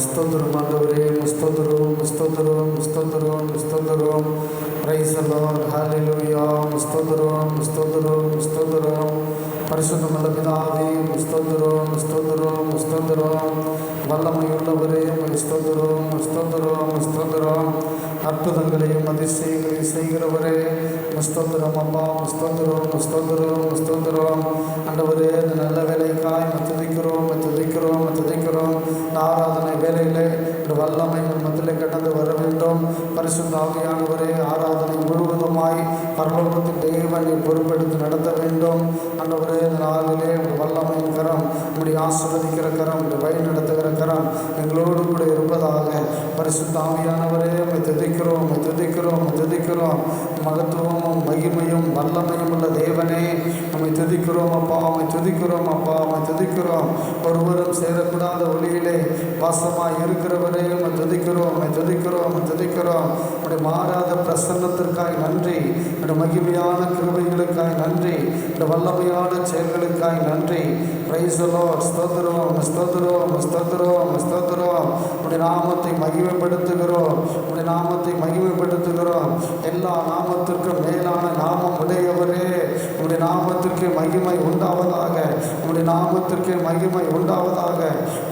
ஸ்தோத்திரம் ஆண்டவரே, ஸ்தோத்திரம் ஸ்தோத்திரம் ஸ்தோத்திரம் ஸ்தோத்திரம். பிரைஸ் தி லார்ட், ஹல்லேலூயா. ஸ்தோத்திரம் ஸ்தோத்திரம் ஸ்தோத்திரம். பரிசுத்தமுள்ள பிதாவே, ஸ்தோத்திரம் ஸ்தோத்திரம் ஸ்தோத்திரம். வல்லமையுள்ளவரே, ஸ்தோத்திரம் ஸ்தோத்திரம் ஸ்தோத்திரம். அற்புதங்களையும் அதிசயங்களையும் செய்கிறவரே, ஸ்தோத்திரம் அப்பா, ஸ்தோத்திரம் ஸ்தோத்திரம் ஸ்தோத்திரம். ஆண்டவரே, இந்த நல்ல வேலைக்காய் துதிக்கிறோம் துதிக்கிறோம் துதிக்கிறோம். ஆராதனை வேலையிலே வல்லமை மத்தியில் கடந்து வர வேண்டும். பரிசுத்த ஆவியானவரே, ஆராதனை முழுவதுமாய் பரலோகத்தின் தேவனை பொறுப்பெடுத்து நடத்த வேண்டும். ஆண்டவரே, இந்த நாளிலே வல்லமையின் கரம், உங்களுடைய ஆசீர்வதிக்கிற கரம், உங்களுடைய வழி நடத்துகிற கரம் எங்களோடு கூட இருப்பதாக. பரிசுத்த ஆவியானவரே, துதிக்கிறோம் துதிக்கிறோம் துதிக்கிறோம். மகத்துவமும் மகிமையும் வல்லமையும் உள்ள தேவனே, நம்மை துதிக்கிறோம் அப்பா, நம்மை துதிக்கிறோம் அப்பா, நம்மை துதிக்கிறோம். ஒருவரும் சேரக்கூடாத ஒளியிலே வாசமாய் இருக்கிறவரே, நம்மை துதிக்கிறோம் துதிக்கிறோம் துதிக்கிறோம். நம்முடைய மாறாத பிரசன்னத்திற்காய் நன்றி, நம்முடைய மகிமையான கிருபைகளுக்காய் நன்றி, நம்முடைய வல்லமையான செயல்களுக்காய் நன்றி. Price the Lord. ஸ்தோத்திரம் ஸ்தோத்திரம் ஸ்தோத்திரம் ஸ்தோத்திரம். நம்முடைய நாமத்தை மகிமைப்படுத்துகிறோம், நம்முடைய நாமத்தை மகிமைப்படுத்துகிறோம். எல்லா நாமத்திற்கும் மேலான நாமம் உடையவரே, நம்முடைய நாமத்திற்கு மகிமை உண்டாவதாக, நம்முடைய நாமத்திற்கு மகிமை உண்டாவதாக.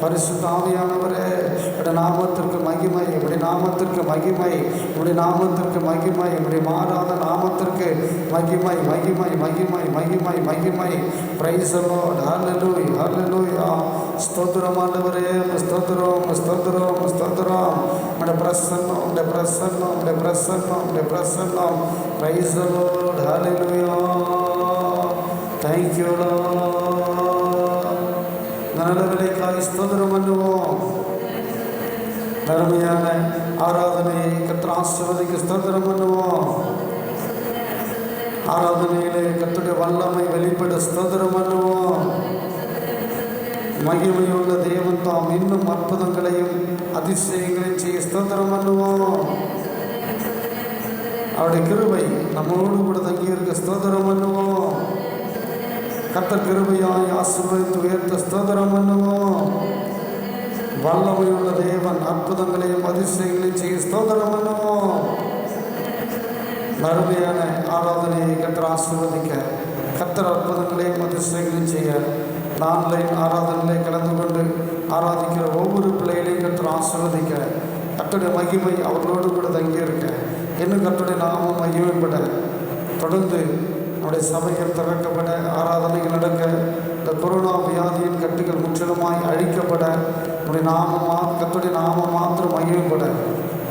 பரிசுத்த ஆவியானவரே, நம்முடைய நாமத்திற்கு மகிமை, நம்முடைய நாமத்திற்கு மகிமை, நம்முடைய நாமத்திற்கு மகிமை, நம்முடைய மாறாத நாமத்திற்கு மகிமை மகிமை மகிமை மகிமை மகிமை. பிரைஸ் தி லார்ட், ஹல்லேலூயா ஹல்லேலூயா. ஸ்தோத்திரம் ஆண்டவரே, ஸ்தோத்திரம் ஸ்தோத்திரம் ஸ்தோத்திரம். நம்முடைய பிரசன்னம், நம்முடைய பிரசன்னம், நம்முடைய பிரசன்னம், நம்முடைய பிரசன்னம். Price the Lord, hallelujah. Thank you Lord. நல்ல வேலைக்காய் ஸ்தோத்திரம் பண்ணுவோம். நன்மையான ஆராதனையை கர்த்தர் ஆசீர்வதிக்க ஸ்தோத்திரம் பண்ணுவோம். ஆராதனையிலே கர்த்தருடைய வல்லமை வெளிப்பட ஸ்தோத்திரம் பண்ணுவோம். மகிமையுள்ள தேவன் தாம் இன்னும் அற்புதங்களையும் அதிசயங்களையும் செய்ய ஸ்தோத்திரம் பண்ணுவோம். அவருடைய கிருபை நம்மோடு கூட தங்கி இருக்க ஸ்தோத்திரம் பண்ணுவோம். கர்த்தர் கிருபையாய் ஆசீர்வதித்து உயர்த்த ஸ்தோத்திரம் பண்ணுவோம். வல்லமையுள்ள தேவன் அற்புதங்களையும் அதிசயங்களையும் செய்ய ஸ்தோத்திரம் பண்ணுவோம். மறுமையான ஆராதனையை கர்த்தர் ஆசீர்வதிக்க, கர்த்தர் அற்புதங்களையும் அதிசயங்களையும் செய்ய, ஆன்லைன் ஆராதனையிலே கலந்து கொண்டு ஆராதிக்கிற ஒவ்வொரு பிள்ளைகளையும் கர்த்தர் ஆசீர்வதிக்க, கர்த்தருடைய மகிமை அவர்களோடு கூட தங்கியிருக்க, இன்னும் கர்த்தருடைய நாமம் மகிமைப்பட, தொடர்ந்து நம்முடைய சபைகள் திறக்கப்பட, ஆராதனைகள் நடக்க, இந்த கொரோனா வியாதியின் கட்டுகள் முற்றிலுமாய் அழிக்கப்பட, நம்முடைய நாமம் கர்த்தருடைய நாமம் மாத்திரம் மகிமைப்பட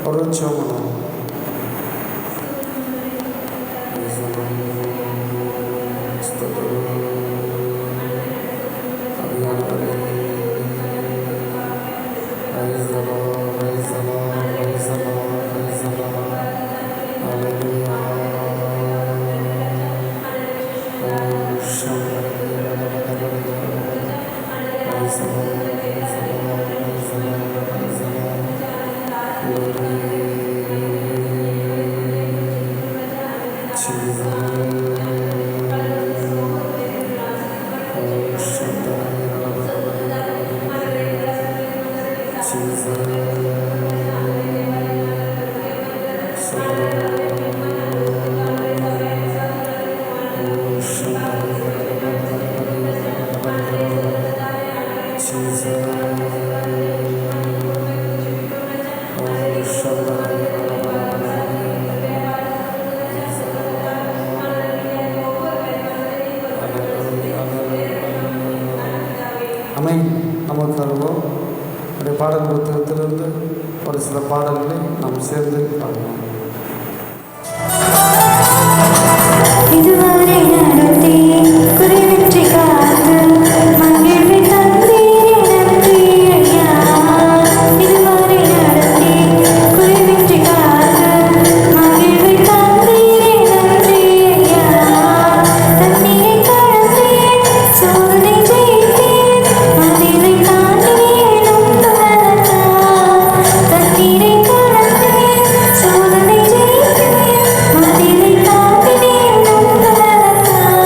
ஒரு சோமனம். நமக்கு அருவோம். பாடல் புத்தகத்திலிருந்து ஒரு சில பாடல்களை நாம் சேர்ந்து பாடுவோம். இதுவரை நடத்தி குறைவின்றி காத்து மகிழ்வை தந்தீரே நன்றி ஐயா. இதுவரை நடத்தி குறைவின்றி காத்து மகிழ்வை தந்தீரே நன்றி ஐயா. தண்ணீரை கடந்தேன், சோதனை ஜெயித்தேன், மதிலை தாண்டினேன் உந்தலத்தான். தண்ணீரை கடந்தேன், சோதனை ஜெயித்தேன், மதிலை தாண்டினேன் உந்தலத்தான்.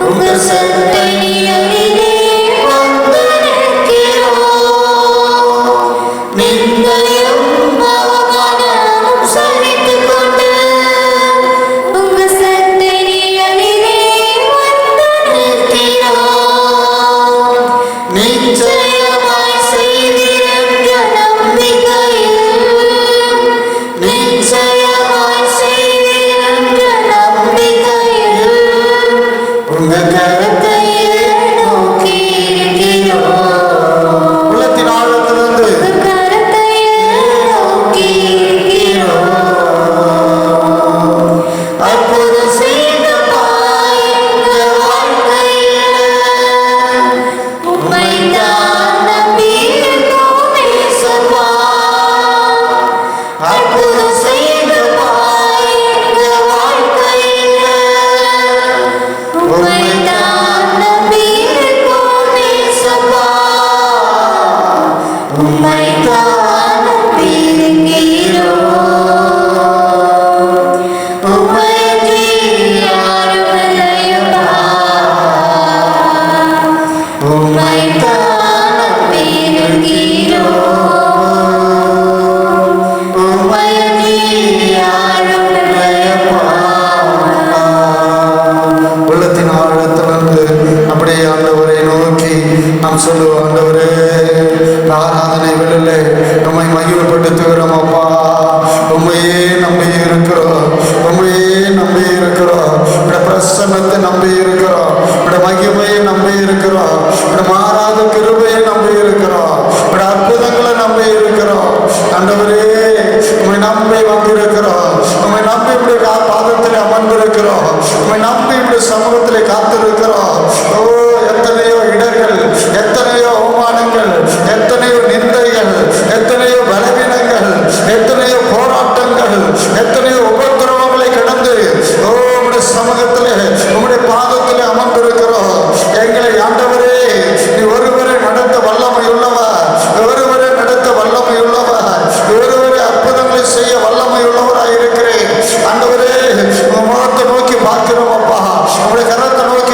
உங்கள் சட்டை அணிலே வந்து நிற்கிறோம். ஆழத்திலிருந்து அப்படியே ஆண்டவரை நோக்கி நாம் சொல்லுவோம், ஆண்டவரே ஆராதனை வெளியிலே நம்மை மகிழ்வுபடுத்துகிறோம் அப்பா. உண்மையே நம்பி இருக்கிறோம், உண்மையே நம்பி இருக்கிறோம், பிரசன்னத்தை நம்பி இருக்கிறோம், மகிமையை நம்பி இருக்கிறோம், மாறாத கிருபையை நம்பி இருக்கிறோம், அற்புதங்களை நம்பி இருக்கிறோம். ஆண்டவரே உண்மை நம்பி வந்திருக்கிறோம், உண்மை நம்பி இப்படி பாதத்தில் அமர்ந்திருக்கிறோம், உண்மை நம்பி இப்படி சமூகத்தில் காத்திருக்கிறோம். ஓ எத்தனையோ இடர்கள், எத்தனையோ அவமானங்கள், எத்தனையோ நிந்தைகள், எத்தனையோ பலவீனங்கள், எத்தனையோ போராட்டங்கள், எத்தனையோ உபத்திரவங்களை கடந்து ஓ உங்களுடைய சமூகத்தில் உங்களுடைய பாதத்தில் அமர்ந்திருக்கிறோம். எங்களை ஆண்டவரே நீ ஒருவரை நடத்த வல்லமை உள்ளவர், ஒருவரை நடத்த வல்லமை உள்ளவர், ஒருவரை அற்புதங்களை செய்ய வல்லமை உள்ளவராக இருக்கிறேன். ஆண்டவரே உங்க முகத்தை நோக்கி பார்க்கிறோம் அப்பா, உங்களுடைய கரத்தை நோக்கி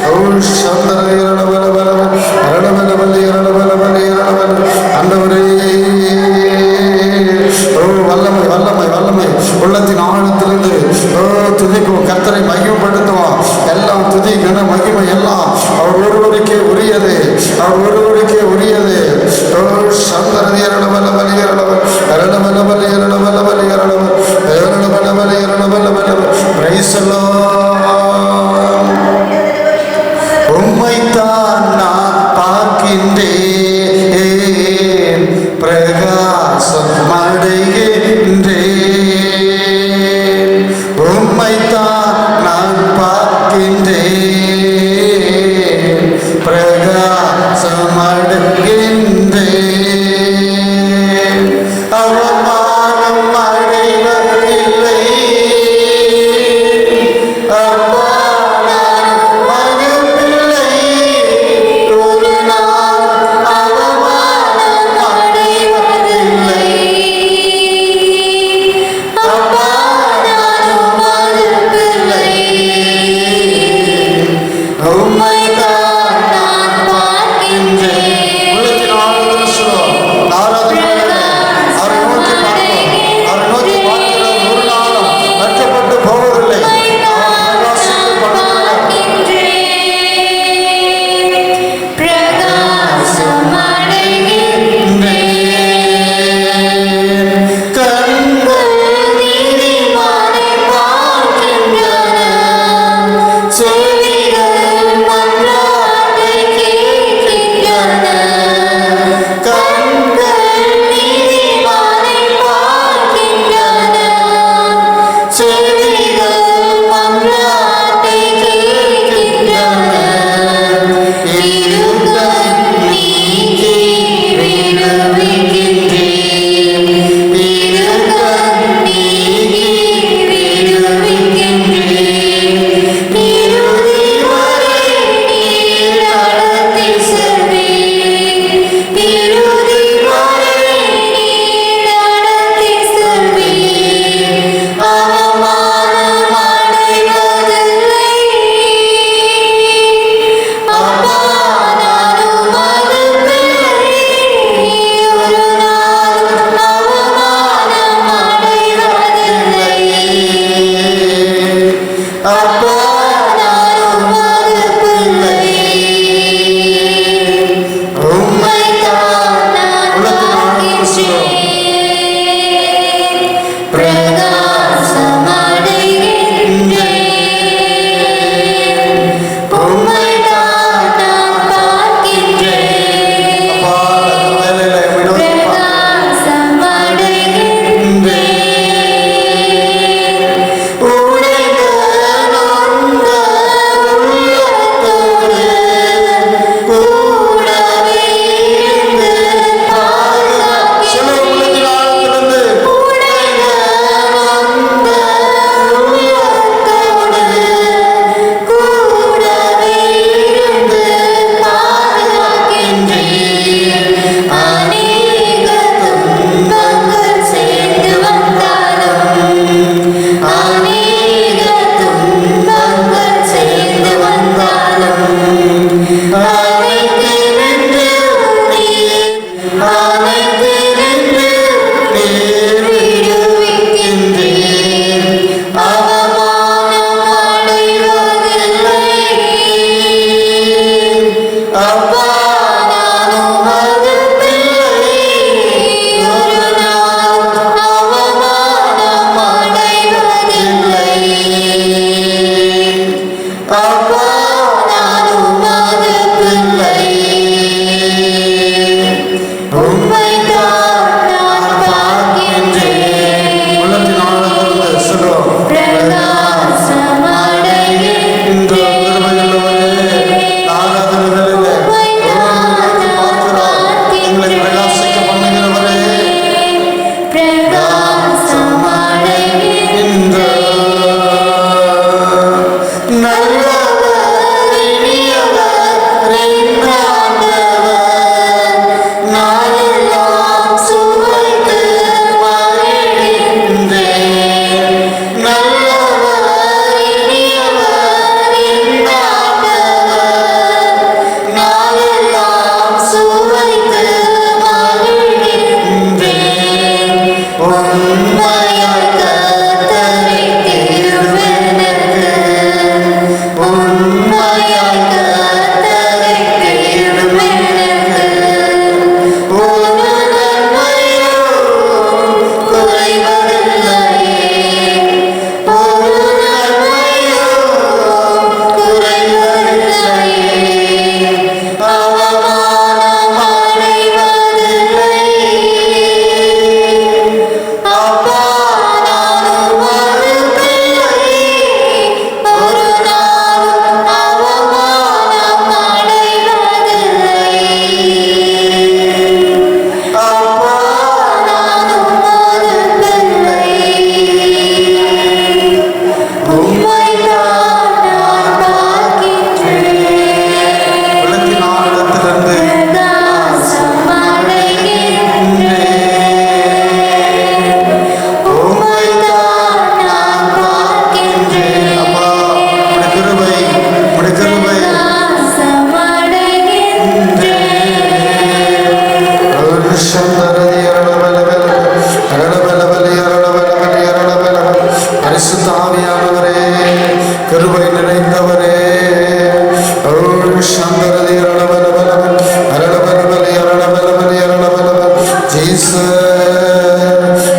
ஓ சந்தர ஆண்டவரே, ஓ வல்லமை வல்லமை வல்லமை உள்ளத்தின் ஆழத்திலிருந்து ஓ துதிக்கும் கர்த்தரை மகிமைப்படுத்துவோம். எல்லாம் துதி கன மகிமை எல்லாம் அவர் ஒருவருக்கே உரியது, அவர் ஒருவருக்கே உரியது. ஓ சந்தரதி இரடபலபலி இரடபல் இரடபலபலி இரடபலபலி இரடபல் இரடபலபலி இரடபலபலி. Praise the lord. உம்மை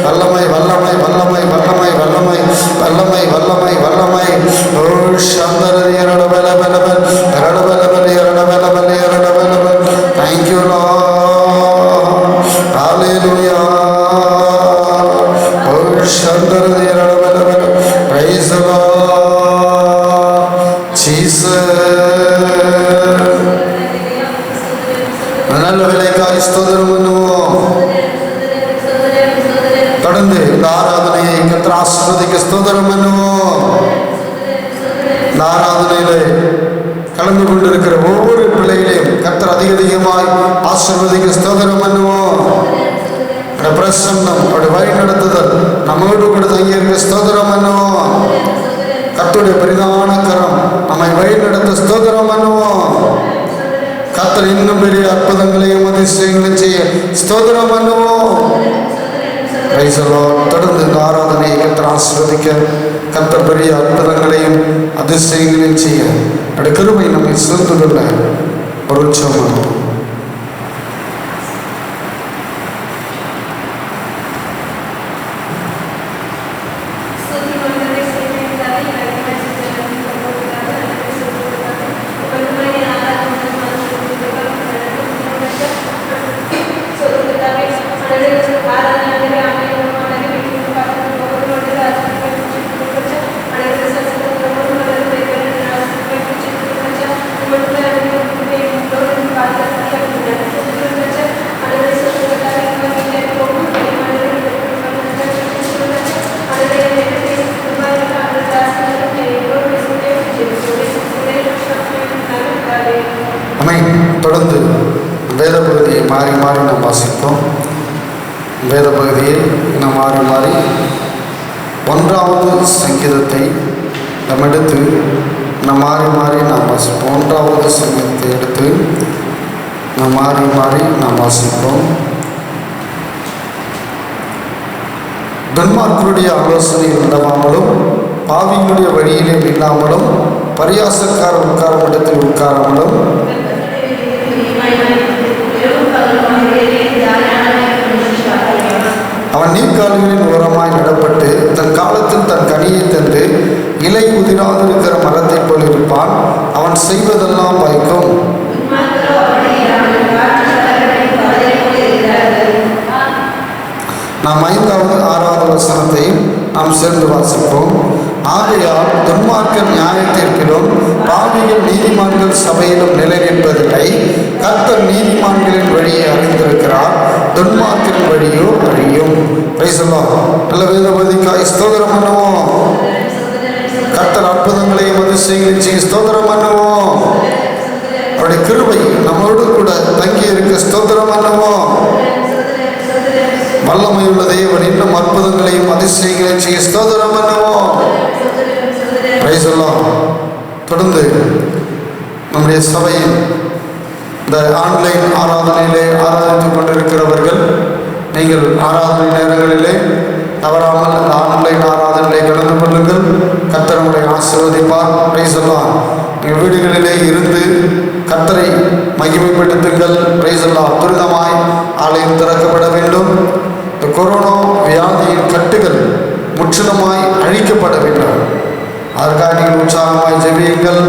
வல்லமை வல்லமை வல்லமை வல்லமை வல்லமை வல்லமை வல்லமை வல்லமை Thank you, Lord. Hallelujah. Praise the Lord. Jesus. நல்ல விலைக்காய் ஸ்தோத்திரம் பண்ணுவோம். தொடர்ந்து இந்த ஆராதனையை கர்த்தர் ஆசீர்வதிக்க ஸ்தோத்திரம் பண்ணுவோம். இந்த ஆராதனையிலே கலந்து கொண்டிருக்கிற ஒவ்வொரு பிள்ளைகளையும் கர்த்தர் அதிக அதிகமாய் ஆசீர்வதிக்க ஸ்தோத்திரம் பண்ணுவோம். பிரசன்னம் அவருடைய வழி நடத்துதல் நம்மோடு கூட தங்கி இருக்க ஸ்தோத்திரம் பண்ணுவோம். கர்த்தருடைய பெரிதான கரம் நம்மை வழி நடத்த ஸ்தோத்திரம் பண்ணுவோம். கர்த்தர் இன்னும் பெரிய அற்புதங்களையும் அதிசயங்களையும் செய்ய ஸ்தோத்திரம் பண்ணுவோம். தொடர்ந்து இந்த ஆராதனையை கர்த்தர் ஆசீர்வதிக்க கர்த்தர் பெரிய அற்புதங்களையும் அதிசயங்களையும் செய்ய அவருடைய கிருபை நம்மை சேர்த்து கொள்ள ஒரு உற்சவம். தொடர்ந்து வேத பகுதியை மாறி மாறி நாம் வாசிப்போம். வேத பகுதியை நாம் மாறி மாறி 1வது சங்கீதத்தை நாம் எடுத்து நாம் மாறி மாறி நாம் வாசிப்போம். 1வது சங்கீதத்தை எடுத்து நாம் மாறி மாறி நாம் வாசிப்போம். துன்மார்க்கருடைய ஆலோசனையில் நடவாமலும் பாவிகளுடைய வழியிலே இல்லாமலும் பரியாசக்கார உட்காரும் இடத்தில் உட்காராமலும் அவன் நீர்க்கால்களின் ஓரமாய் நடப்பட்டு தன் காலத்தில் தன் கனியை தந்து இலை உதிராதிருக்கிற மரத்தை போல் இருப்பான். அவன் செய்வதெல்லாம் வாய்க்கும். நாம் 5வது 6வது வசனத்தையும் நாம் சேர்ந்து வாசிப்போம். ஆகையால் துன்மார்க்கர் நியாயத்திற்கிலும் பாவிகள் நீதிமான்கள் சபையிலும் நிலை நிற்பதில்லை. கர்த்தர் நீதிமான்களின் வழியை அறிந்திருக்கிறார், துன்மார்க்கரின் வழியோ அறியும். நல்ல வேதபதிக்காய் ஸ்தோத்திரம் பண்ணுவோம். கர்த்தர் அற்புதங்களையும் அதிசயங்களையும் செய்ய ஸ்தோத்திரம் பண்ணுவோம். அவருடைய கிருபை நம்மோடு கூட தங்கி இருக்க ஸ்தோத்திரம் பண்ணுவோம். வல்லமையுள்ள தேவன் இன்னும் அற்புதங்களையும் அதிசயங்களையும் செய்ய ஸ்தோத்திரம் பண்ணுவோம். தொடர்ந்து நம்முடைய சபையின் இந்த ஆன்லைன் ஆராதனையிலே ஆராதித்துக் கொண்டிருக்கிறவர்கள், நீங்கள் ஆராதனை நேரங்களிலே தவறாமல் அந்த ஆன்லைன் ஆராதனையிலே கலந்து கொள்ளுங்கள். கர்த்தர் உங்களை ஆசீர்வதிப்பார். நீங்கள் வீடுகளிலே இருந்து கர்த்தரை மகிமைப்படுத்துங்கள். துரிதமாய் ஆலயம் திறக்கப்பட வேண்டும். இந்த கொரோனா வியாதியின் கட்டுகள் முற்றிலுமாய் அழிக்கப்பட வேண்டும். அதற்காக நீங்கள் உற்சாகமாய் ஜெபியுங்கள்.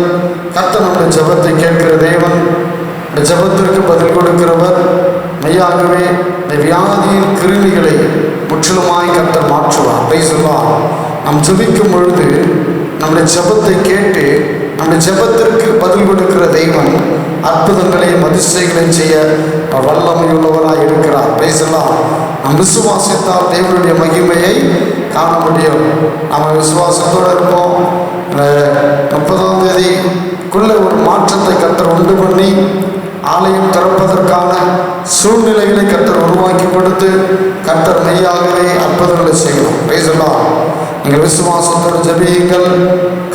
கர்த்தர் நம்முடைய ஜெபத்தை கேட்கிற தேவன், இந்த ஜெபத்திற்கு பதில் கொடுக்கிறவர். மெய்யாகவே இந்த வியாதியின் கிருமிகளை முற்றிலுமாய் கர்த்தர் மாற்றுவார். நாம் ஜெபிக்கும் பொழுது நம்முடைய ஜெபத்தை கேட்டு நம்முடைய ஜெபத்திற்கு பதில் கொடுக்கிற தெய்வன் அற்புதங்களையும் அதிசயங்களையும் செய்ய வல்லமையுள்ளவராக இருக்கிறார். நம் விசுவாசத்தால் தேவனுடைய மகிமையை காண முடியும். நம்ம விசுவாசத்தோடு இருப்போம். 30ஆம் தேதிக்குள்ள ஒரு மாற்றத்தை கர்த்தர் உண்டு பண்ணி ஆலயம் திறப்பதற்கான சூழ்நிலைகளை கர்த்தர் உருவாக்கி கொடுத்து கர்த்தர் மெய்யாகவே அற்புதங்களை செய்யணும். நீங்கள் விசுவாசத்தோடு ஜெபியுங்கள்.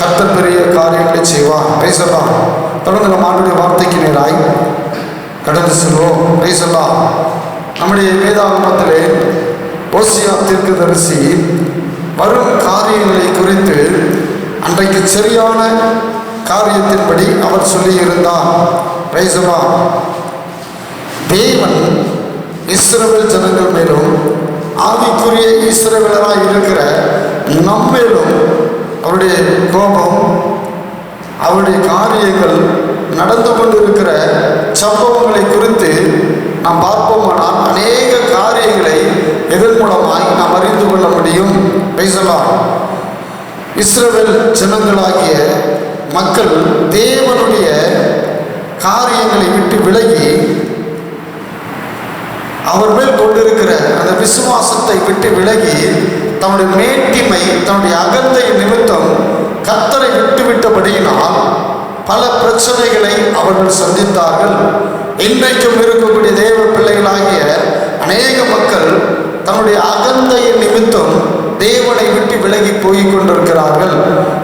கர்த்தர் பெரிய காரியங்களை செய்வார். தொடர்ந்து நம்ம ஆண்டுடைய வார்த்தைக்கு நேராய் கடந்து செல்வோம். நம்முடைய வேதாகமத்திலே ஓசியா தீர்க்கதரிசி வரும் காரியங்களை குறித்து அன்றைக்கு சரியான காரியத்தின்படி அவர் சொல்லியிருந்தார். Price the Lord. தேவன் இஸ்ரவேல் ஜனங்கள் மேலும் ஆவிக்குரிய இஸ்ரவேலராய் இருக்கிற நம்மேலும் அவருடைய கோபம், அவருடைய காரியங்கள், நடந்து கொண்டிருக்கிற சம்பவங்களை குறித்து நாம் பார்ப்போமானால் அநேக காரியங்களை இதன் மூலமாய் நாம் அறிந்து கொள்ள முடியும். Price the Lord. இஸ்ரவேல் ஜனங்களாகிய மக்கள் தேவனுடைய காரியங்களை விட்டு விலகி அவர் மேல் கொண்டிருக்கிற அந்த விசுவாசத்தை விட்டு விலகி தன்னுடைய மேட்டிமை, தன்னுடைய அகந்தை நிமித்தம் கர்த்தரை விட்டுவிட்டபடியினால் பல பிரச்சனைகளை அவர்கள் சந்தித்தார்கள். இன்றைக்கும் இருக்கக்கூடிய தேவ பிள்ளைகளாகிய அநேக மக்கள் தன்னுடைய அகந்தையின் நிமித்தம் தேவனை விட்டு விலகி போய் கொண்டிருக்கிறார்கள்.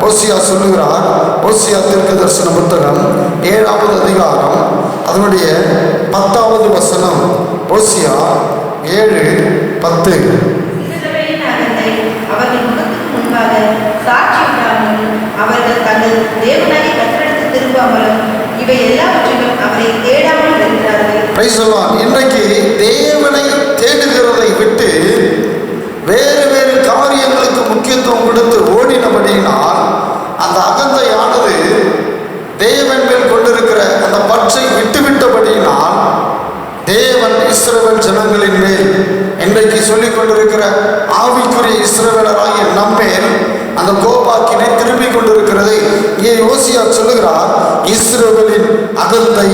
ஓசியா சொல்லுகிறார், ஓசியா தீர்க்கதரிசன புத்தகம் 7வது அதிகாரம் அதனுடைய 10வது வசனம். ஓசியா 7:10. அவர்கள் முகத்துக்கு முன்பாக சாட்சியிட்டாலும் அவர்கள் தங்கள் தேவனாகிய கர்த்தரிடத்தில் திரும்பாமலும் இவை எல்லாவற்றிலும் அவரை தேடாமல் இருக்கிறார்கள். Price the Lord. இன்றைக்கு தேவனை தேடுகிறதை விட்டு வேறு வேறு காரியங்களுக்கு முக்கியத்துவம் கொடுத்து ஓடினபடியினால் அந்த அகந்தையானது தேவன் மேல் கொண்டிருக்கிற அந்த பற்றை விட்டுவிட்டபடியினால் தேவன் இஸ்ரவேல் ஜனங்களின் மேல் இன்றைக்கு சொல்லிக் கொண்டிருக்கிற ஆவிக்குரிய இஸ்ரவேலராகிய நம்மேல் அந்த கோபாக்கினை திரும்பி கொண்டிருக்கிறது. இங்கே யோசியா சொல்லுகிறார், இஸ்ரவேலின் அகந்தை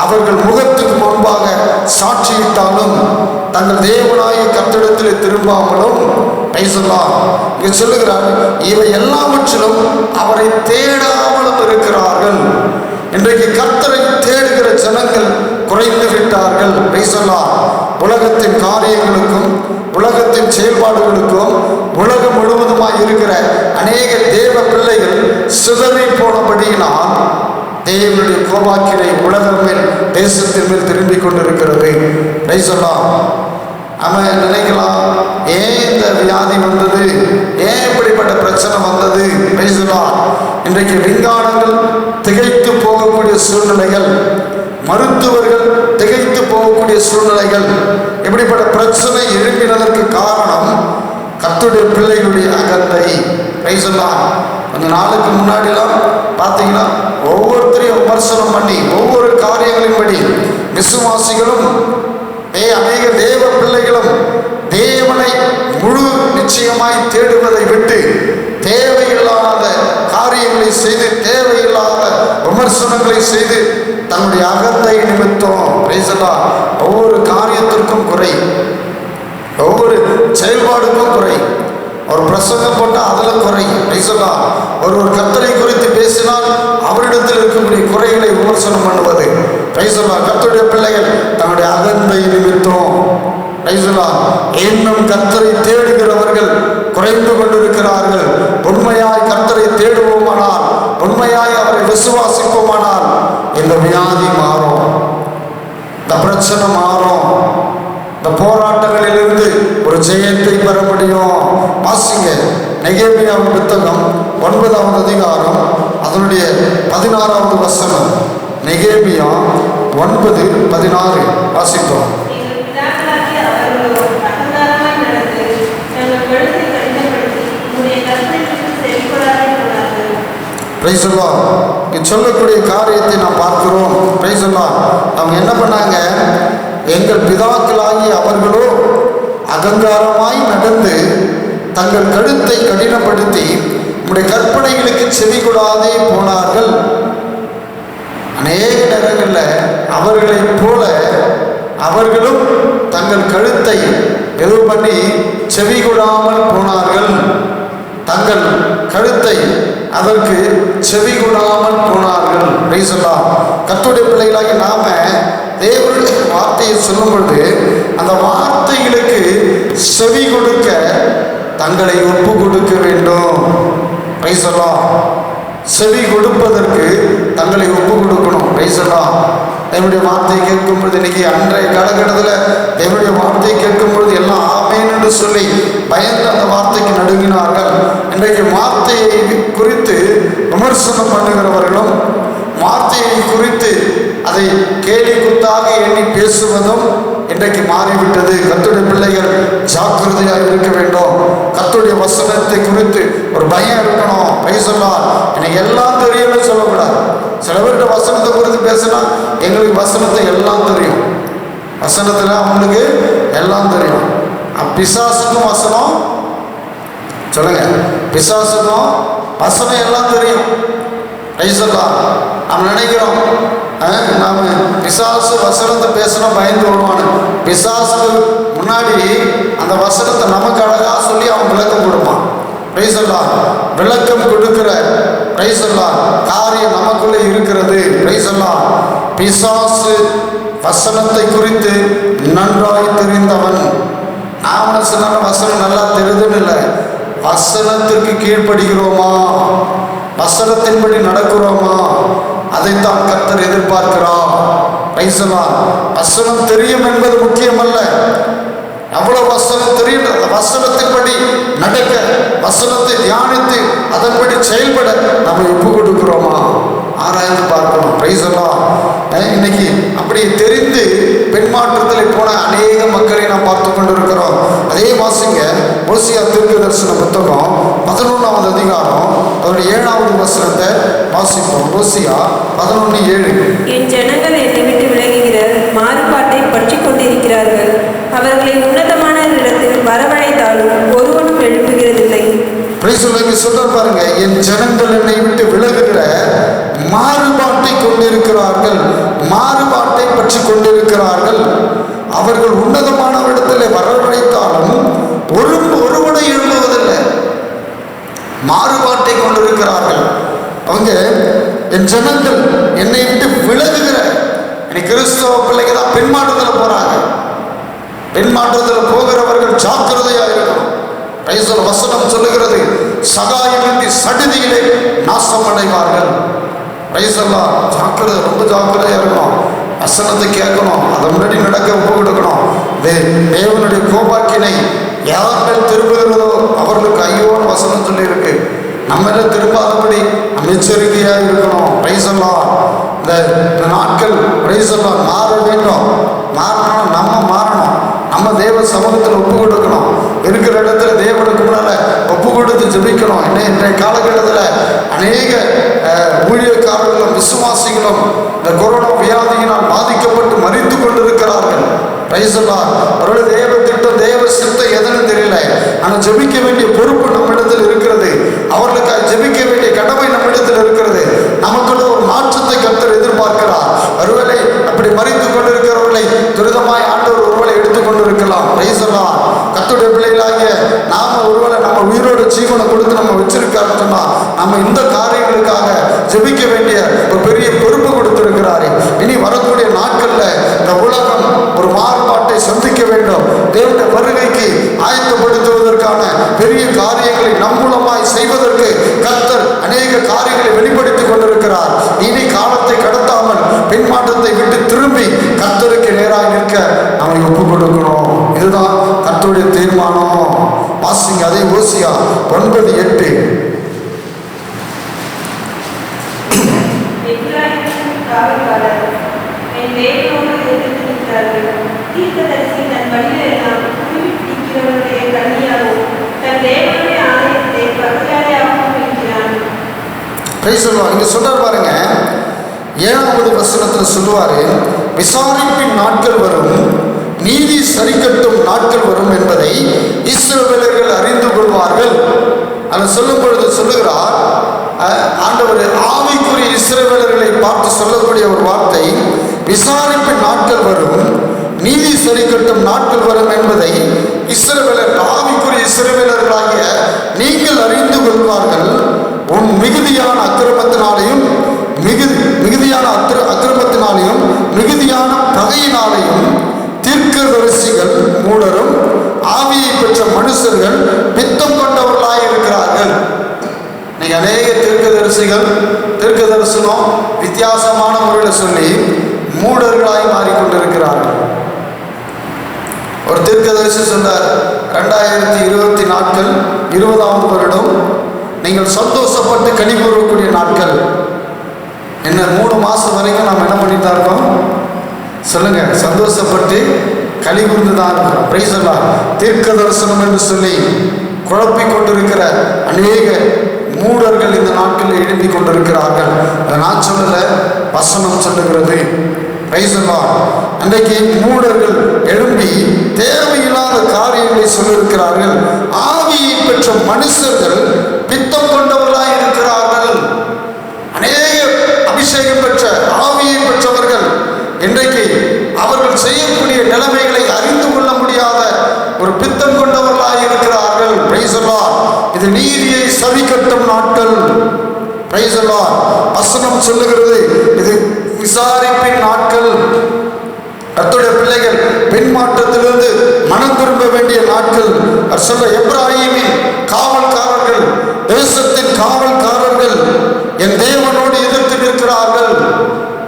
அவர்கள் முகத்துக்கு முன்பாக சாட்சியிட்டாலும் தங்கள் தேவனாகிய கர்த்தரிடத்தில் திரும்பாமலும் இங்கே சொல்லுகிறார், இவை எல்லாவற்றிலும் அவரை தேடாமலும் இருக்கிறார்கள். இன்றைக்கு கர்த்தரை தேடுகிற ஜனங்கள் குறைந்து விட்டார்கள். உலகத்தின் காரியங்களுக்கும் உலகத்தின் செயல்பாடுகளுக்கும் உலகம் முழுவதுமாய் இருக்கிற அநேக தேவ பிள்ளைகள் சிதறி போனபடியினால் தேவனுடைய கோபாக்கினை உலகம் மேல், தேசத்தின் மேல் திரும்பி கொண்டிருக்கிறது. அவன் நினைக்கலாம், ஏன் இந்த வியாதி வந்தது, ஏன் இப்படிப்பட்ட பிரச்சனை வந்தது. இன்றைக்கு விஞ்ஞானங்கள் திகைத்து போகக்கூடிய சூழ்நிலைகள், மருத்துவர்கள் திகைத்து போகக்கூடிய சூழ்நிலைகள், இப்படிப்பட்ட பிரச்சனை எழும்பினதற்கு காரணம் கர்த்தருடைய பிள்ளைகளுடைய அகந்தை. கொஞ்ச நாளுக்கு முன்னாடிலாம் பார்த்தீங்கன்னா ஒவ்வொருத்தரையும் விமர்சனம் பண்ணி ஒவ்வொரு காரியங்களின்படி விசுவாசிகளும் அநேக தேவ பிள்ளைகளும் தேவனை முழு நிச்சயமாய் தேடுவதை விட்டு தேவையில்லாத காரியங்களை செய்து, தேவையில்லாத விமர்சனங்களை செய்து தன்னுடைய அகந்தை நிமித்தம் ஒவ்வொரு காரியத்திற்கும் குறை, ஒவ்வொரு செயல்பாடுக்கும் குறை. ஒரு பிரசங்கம் போட்டால் அதில் குறை. ஒரு கர்த்தரை குறித்து பேசினால் அவரிடத்தில் இருக்கக்கூடிய குறைகளை விமர்சனம் பண்ணுவது. கர்த்தருடைய பிள்ளைகள் தன்னுடைய அகந்தை நிமித்தம் இன்னும் கர்த்தரை தேடுகிறவர்கள் குறைந்து கொண்டிருக்கிறார்கள். உண்மையாய் கர்த்தரை தேடுவோமானால், உண்மையாய் அவரை விசுவாசிப்போமானால் இந்த வியாதி மாறும், இந்த பிரச்சனை மாறும், இந்த போராட்டங்களிலிருந்து ஒரு ஜெயத்தை பெற முடியும். வாசிங்க நெகேமியாவின் புத்தகம் 9வது அதிகாரம் அதனுடைய 16வது வசனம். நெகேமியா 9:16 வாசிப்போம். சொல்லக்கூடிய காரியத்தை நாம் பார்க்கிறோம். அவங்க என்ன பண்ணாங்க, எங்கள் பிதாக்களாகி அவர்களோ அகங்காரமாய் நடந்து தங்கள் கழுத்தை கடினப்படுத்தி நம்முடைய கற்பனைகளுக்கு செவி கொடாதே போனார்கள். அநேக நேரங்களில் அவர்களைப் போல அவர்களும் தங்கள் கழுத்தை எது பண்ணி செவி கொடாமல் போனார்கள். தங்கள் கழுத்தை அதற்கு செவி கொடாமல் போனார்கள். கர்த்தருடைய பிள்ளைகளாகி நாம தேவனுடைய வார்த்தையை சொல்லும் பொழுது அந்த வார்த்தைகளுக்கு செவி கொடுக்க தங்களை ஒப்பு கொடுக்க வேண்டும். செவி கொடுப்பதற்கு தங்களை ஒப்பு கொடுக்கணும். தேவனுடைய வார்த்தையை கேட்கும் பொழுது, இன்னைக்கு அன்றைய காலகட்டத்தில் தேவனுடைய வார்த்தையை கேட்கும் பொழுது எல்லாம் ஆமேன் என்று சொல்லி பயந்து அந்த வார்த்தைக்கு நடுங்கினார்கள். இன்றைக்கு வார்த்தையை குறித்து விமர்சனம் பண்ணுகிறவர்களும் வார்த்தையை குறித்து அதை கேலி குத்தாக எண்ணி பேசுவதும் இன்றைக்கு மாறிவிட்டது. கர்த்தருடைய பிள்ளைகள் ஜாக்கிரதையாக இருக்க வேண்டும். கர்த்தருடைய வசனத்தை குறித்து ஒரு பயம் இருக்கணும். எனக்கு எல்லாம் தெரியும்னு சொல்லக்கூடாது. சில பேர்கிட்ட வசனத்தை குறித்து பேசினா எங்களுக்கு வசனத்தை எல்லாம் தெரியும், வசனத்தில் அவங்களுக்கு எல்லாம் தெரியும். பிசாசுக்கும் வசனம் சொல்லுங்க, பிசாசுக்கும் வசனம் எல்லாம் தெரியும். நம்ம நினைக்கிறோம் நாம பிசாசு வசனத்தை பேசினா பயந்து விடுவானு. பிசாசுக்கு முன்னாடி அந்த வசனத்தை நமக்கு அழகா சொல்லி அவன் விளக்கம் கொடுப்பான். விளக்கம் கொடுக்கிற காரியம் நமக்குள்ளே இருக்கிறது. பிசாசு வசனத்தை குறித்து நன்றாய் தெரிந்தவன். நான் சொன்ன வசனம் நல்லா தெரியுதுன்னு இல்லை, வசனத்திற்கு கீழ்ப்படுகிறோமா, வசனத்தின்படி நடக்கிறோமா, அதைத்தான் கர்த்தர் எதிர்பார்க்கிறார். வசனம் தெரியும் என்பது முக்கியமல்ல, அவ்வளவு வசனம் தெரியும், அந்த வசனத்தின்படி நடக்க, வசனத்தை தியானித்து அதன்படி செயல்பட நம்ம ஒப்பு கொடுக்கிறோமா ஆராய்ந்து பார்க்கணும். இன்னைக்கு அப்படி தெரிந்து பெண் மாற்றத்தில் போன அநேக மக்களை நாம் பார்த்து கொண்டிருக்கிறோம். அதே வாசிங்க ஓசியா தீர்க்க தரிசன புத்தகம் 11வது அதிகாரம் அதனுடைய 7வது வசனத்தை வாசிப்போம். ஓசியா 11:7. என் ஜனங்கள் என்னை விட்டு விலகுகிற மாறுபாட்டை பற்றி கொண்டிருக்கிறார்கள். அவர்களை உன்னதமான இடத்தில் வரவழைத்தாலும் ஒருவனும் எழுப்புகிறதில்லை. சொல்ற பாருங்க, என் ஜனங்கள் என்னை விட்டு விலகுகிற மாறுபாட்டை கொண்டிருக்கிறார்கள், மாறுபாட்டை பற்றி கொண்டிருக்கிறார்கள். அவர்கள் உன்னதமான இடத்துல வரவழைத்தாலும் ஒருவனை எழுப்புவதில்லை. மாறுபாட்டை கொண்டிருக்கிறார்கள். அவங்க என் ஜனங்கள் என்னை விட்டு விலகுகிற, கிறிஸ்தவ பிள்ளைங்க தான் பெண் மாற்றத்தில் போறாங்க. பெண் மாற்றத்தில் போகிறவர்கள் ஜாக்கிரதையா இருக்கணும். வசனம் சொல்லுகிறது, சகாயமின்றி சடுதியிலே நாசம் அடைவார்கள். ஜாக்கிரதை, ரொம்ப ஜாக்கிரதையா இருக்கணும். வசனத்தை கேட்கணும், அதை முன்னாடி நடக்க ஒப்பு கொடுக்கணும். தேவனுடைய கோபாக்கினை யார் மேல் திரும்புகிறதோ அவர்களுக்கு ஐயோன்னு வசனம் சொல்லி இருக்கு. நம்ம எல்லாம் திரும்பாதபடி நம்ம எச்சரிக்கையா இருக்கணும். இந்த நாட்கள் மாற வேண்டும். மாறணும், நம்ம மாறணும். நம்ம தேவ சமூகத்தில் ஒப்பு கொடுக்கணும். இருக்கிற இடத்துல தேவனுக்கு முன்னால ஒப்பு கொடுத்து ஜெபிக்கணும். இன்றைய காலகட்டத்தில் அநேக ஊழியக்காரர்களும் விசுவாசிகளும் இந்த கொரோனா வியாதியினால் பாதிக்கப்பட்டு மரித்து கொண்டிருக்கிறார்கள். அவர்கள் தேவ திட்டம், தேவ சித்தம் எதுன்னு தெரியல. ஆனால் ஜெபிக்க வேண்டிய பொறுப்பு நம்மிடத்தில் இருக்கிறது. அவர்களுக்காக ஜெபிக்க வேண்டிய கடமை நம்மிடத்தில் இருக்கிறது. நமக்குள்ள ஒரு மாற்றத்தை கர்த்தர் எதிர்பார்க்கிறார். ஒருவேளை அப்படி மரித்து கொண்டிருக்கிறவர்களை துரிதமாய் ஆண்டவர் ஒருவேளை எடுத்துக்கொண்டிருக்கலாம். கர்த்தருடைய பிள்ளைகளாகிய நாம ஒருவேளை நம்ம உயிரோட ஜீவனை கொடுத்து நம்ம வச்சிருக்காருன்னு சொன்னா நம்ம இந்த காரியங்களுக்காக ஜெபிக்க வேண்டிய ஒரு பெரிய பொறுப்பு கொடுத்திருக்கிறாரு. இனி வரக்கூடிய நாட்கள்ல இந்த உலகம் ஒரு மாறுபாட்டை சந்திக்க வேண்டும். தேவனுடைய வருகைக்கு ஆயத்தப்படுத்துவதற்கான பெரிய காரியங்களை நம் மூலமாய் செய்வதற்கு கர்த்தர் அநேக காரியங்களை வெளிப்படுத்திக் கொண்டிருக்கிறார். இனி காலத்தை கடத்தாமல் பெண் மாற்றத்தை விட்டு திரும்பி கர்த்தருக்கு நேராக நிற்க நம்மை ஒப்பு கொடுக்கணும். இதுதான் கர்த்தருடைய தீர்மானம். வாசிங்க அதே ஓசியா 9:8. இங்க சொல்றாரு பாருங்க, 7வது வசனத்துல சொல்லுவாரு, விசாரிப்பின் நாட்கள் வரும், நீதி சரிக்கட்டும் நாட்கள் வரும் என்பதை இஸ்ரவேலர்கள் அறிந்து கொள்வார்கள். அதை சொல்லும் பொழுது சொல்லுகிறார் ஆண்டவர் ஆவிக்குரிய இஸ்ரவேலர்களை பார்த்து சொல்லக்கூடிய ஒரு வார்த்தை, விசாரிப்பின் நாட்கள் வரும், நீதி சரிக்கட்டும் நாட்கள் வரும் என்பதை இஸ்ரவேலர், ஆவிக்குரிய இஸ்ரவேலர்களாகிய நீங்கள் அறிந்து கொள்வார்கள். உன் மிகுதியான அக்கிரமத்தினாலையும் அக்கிரமத்தினாலையும் மிகுதியான பகையினாலையும் தீர்க்கதரிசிகள் மூடரும் ஆவியை பெற்ற மனுஷர்கள் பித்தம் கொண்டவர்களாக இருக்கிறார்கள். இன்னைக்கு அநேக தீர்க்க தரிசனம் வித்தியாசமான முறையில் சொல்லி மூடர்களாய் மாறிக்கொண்டிருக்கிறார்கள். ஒரு தீர்க்கதரிசி சொன்னார், 2020 நாட்கள் 20ஆவது வருடம் நீங்கள் சந்தோஷப்பட்டு கனி கூறக்கூடிய நாட்கள். என்ன 3 மாதம் வரைக்கும் நாம் என்ன பண்ணிட்டு தான் இருக்கோம் சொல்லுங்க? சந்தோஷப்பட்டு களி கூர்ந்து தான் இருக்கிறோம். பிரைஸ் எல்லாம் தீர்க்க தரிசனம் என்று சொல்லி குழப்பிக் கொண்டிருக்கிற அநேக மூடர்கள் இந்த நாட்களில் எழுப்பி கொண்டிருக்கிறார்கள். நான் சொல்லல, வசனம் சொல்லுகிறது. பிரைஸ் எல்லாம் அன்றைக்கு மூடர்கள் எழும்பி தேவையில்லாத காரியங்களை சொல்லியிருக்கிறார்கள். ஆவியை பெற்ற மனுஷர்கள் பித்தம் கொண்டவர்களாய் இருக்கிறார்கள். அநேக அபிஷேகம் பெற்ற ஆவியை பெற்றவர்கள் இன்றைக்கு அவர்கள் செய்யக்கூடிய நிலைமைகளை அறிந்து கொள்ள முடியாத ஒரு பித்தம் கொண்டவர்களாக இருக்கிறார்கள். பிரைஸ் எல்லாம் இது நீதியை சதிக்கட்டும் நாட்கள். பிரைஸ் எல்லாம் வசனம் சொல்லுகிறது, இது விசாரிப்பின் நாட்கள். கர்த்தருடைய பிள்ளைகள் பெண் மாற்றத்திலிருந்து மனம் திரும்ப வேண்டிய நாட்கள். சொல்ல எப்ராஹீமின் காவல்காரர்கள், தேசத்தின் காவல்காரர்கள் என் தேவனோடு எதிர்த்து நிற்கிறார்கள்.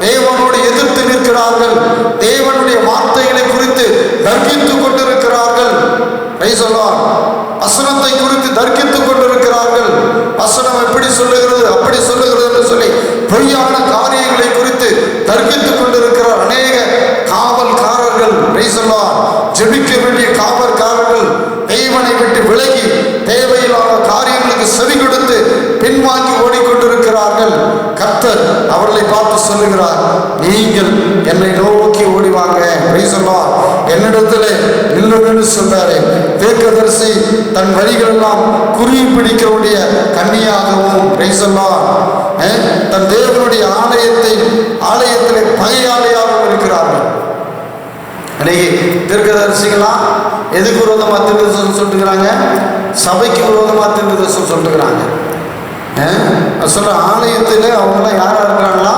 தேவனோடு எதிர்த்து நிற்கிறார்கள். தேவனுடைய வார்த்தைகளை குறித்து தர்க்கித்துக் கொண்டிருக்கிறார்கள். வசனத்தை குறித்து தர்க்கித்துக் கொண்டிருக்கிறார்கள். வசனம் எப்படி சொல்லுகிறது, அப்படி சொல்லுகிறது என்று சொல்லி பொய்யான காரியங்களை குறித்து தர்க்கித்துக் கொண்டிருக்கிறார் அநேக காவல்காரர்கள். ஜெபிக்க வேண்டிய காவல்காரர்கள் தேவனை விட்டு விலகி தேவையில்லாத காரியங்களுக்கு செவி கொடுத்து பின்வாங்கி ஓடிக்கொண்டிருக்கிறார்கள். கர்த்தர் அவர்களை பார்த்து சொல்லுகிறார், நீங்கள் என்னை நோக்கி ஓடிவாங்க, என்னிடத்தில் நில்லுன்னு சொன்னாரு. தீர்க்கதரிசி தன் வழிகள் எல்லாம் குறி பிடிக்கக்கூடிய கன்னியாகவும் தன் தேவனுடைய ஆலயத்திலே பகையாளியாகவும் இருக்கிறார்கள். அன்னைக்கு தீர்க்கதரிசிகளாம் எதுக்கு விரோதமாக தீர்க்கதரிசனம் சொல்லிட்டுக்கிறாங்க? சபைக்கு விரோதமாக தீர்க்கதரிசனம் சொல்லிட்டுக்கிறாங்க. சொல்ற ஆலயத்தில் அவங்களாம் யாரா இருக்கிறாங்களா?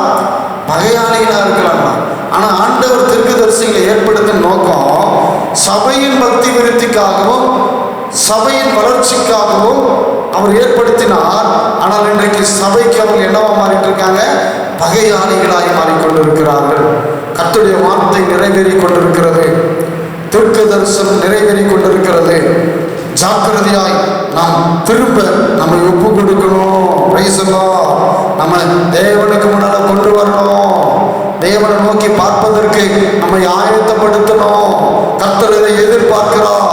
பகையாளிகளாக இருக்கலாமா? ஆனால் ஆண்டவர் தீர்க்கதரிசிகளை ஏற்படுத்தும் நோக்கம் சபையின் பக்தி விருத்திக்காகவும் சபையின் வளர்ச்சிக்காகவும் அவர் ஏற்படுத்தினார். ஆனால் இன்றைக்கு சபைக்கு அவங்க என்னவா மாறிட்டு இருக்காங்க? பகையாளிகளாய் மாறிக்கொண்டிருக்கிறார்கள். கர்த்தருடைய வார்த்தை நிறைவேறி கொண்டிருக்கிறது. தீர்க்க தரிசனம் நிறைவேறி கொண்டிருக்கிறது. ஜாக்கிரதையாய் நாம் திரும்ப நம்மை ஒப்பு கொடுக்கணும். நம்ம தேவனுக்கு முன்னால கொண்டு வரணும். தேவனை நோக்கி பார்ப்பதற்கு நம்மை ஆயத்தப்படுத்தணும். கர்த்தர் இதை எதிர்பார்க்கிறார்.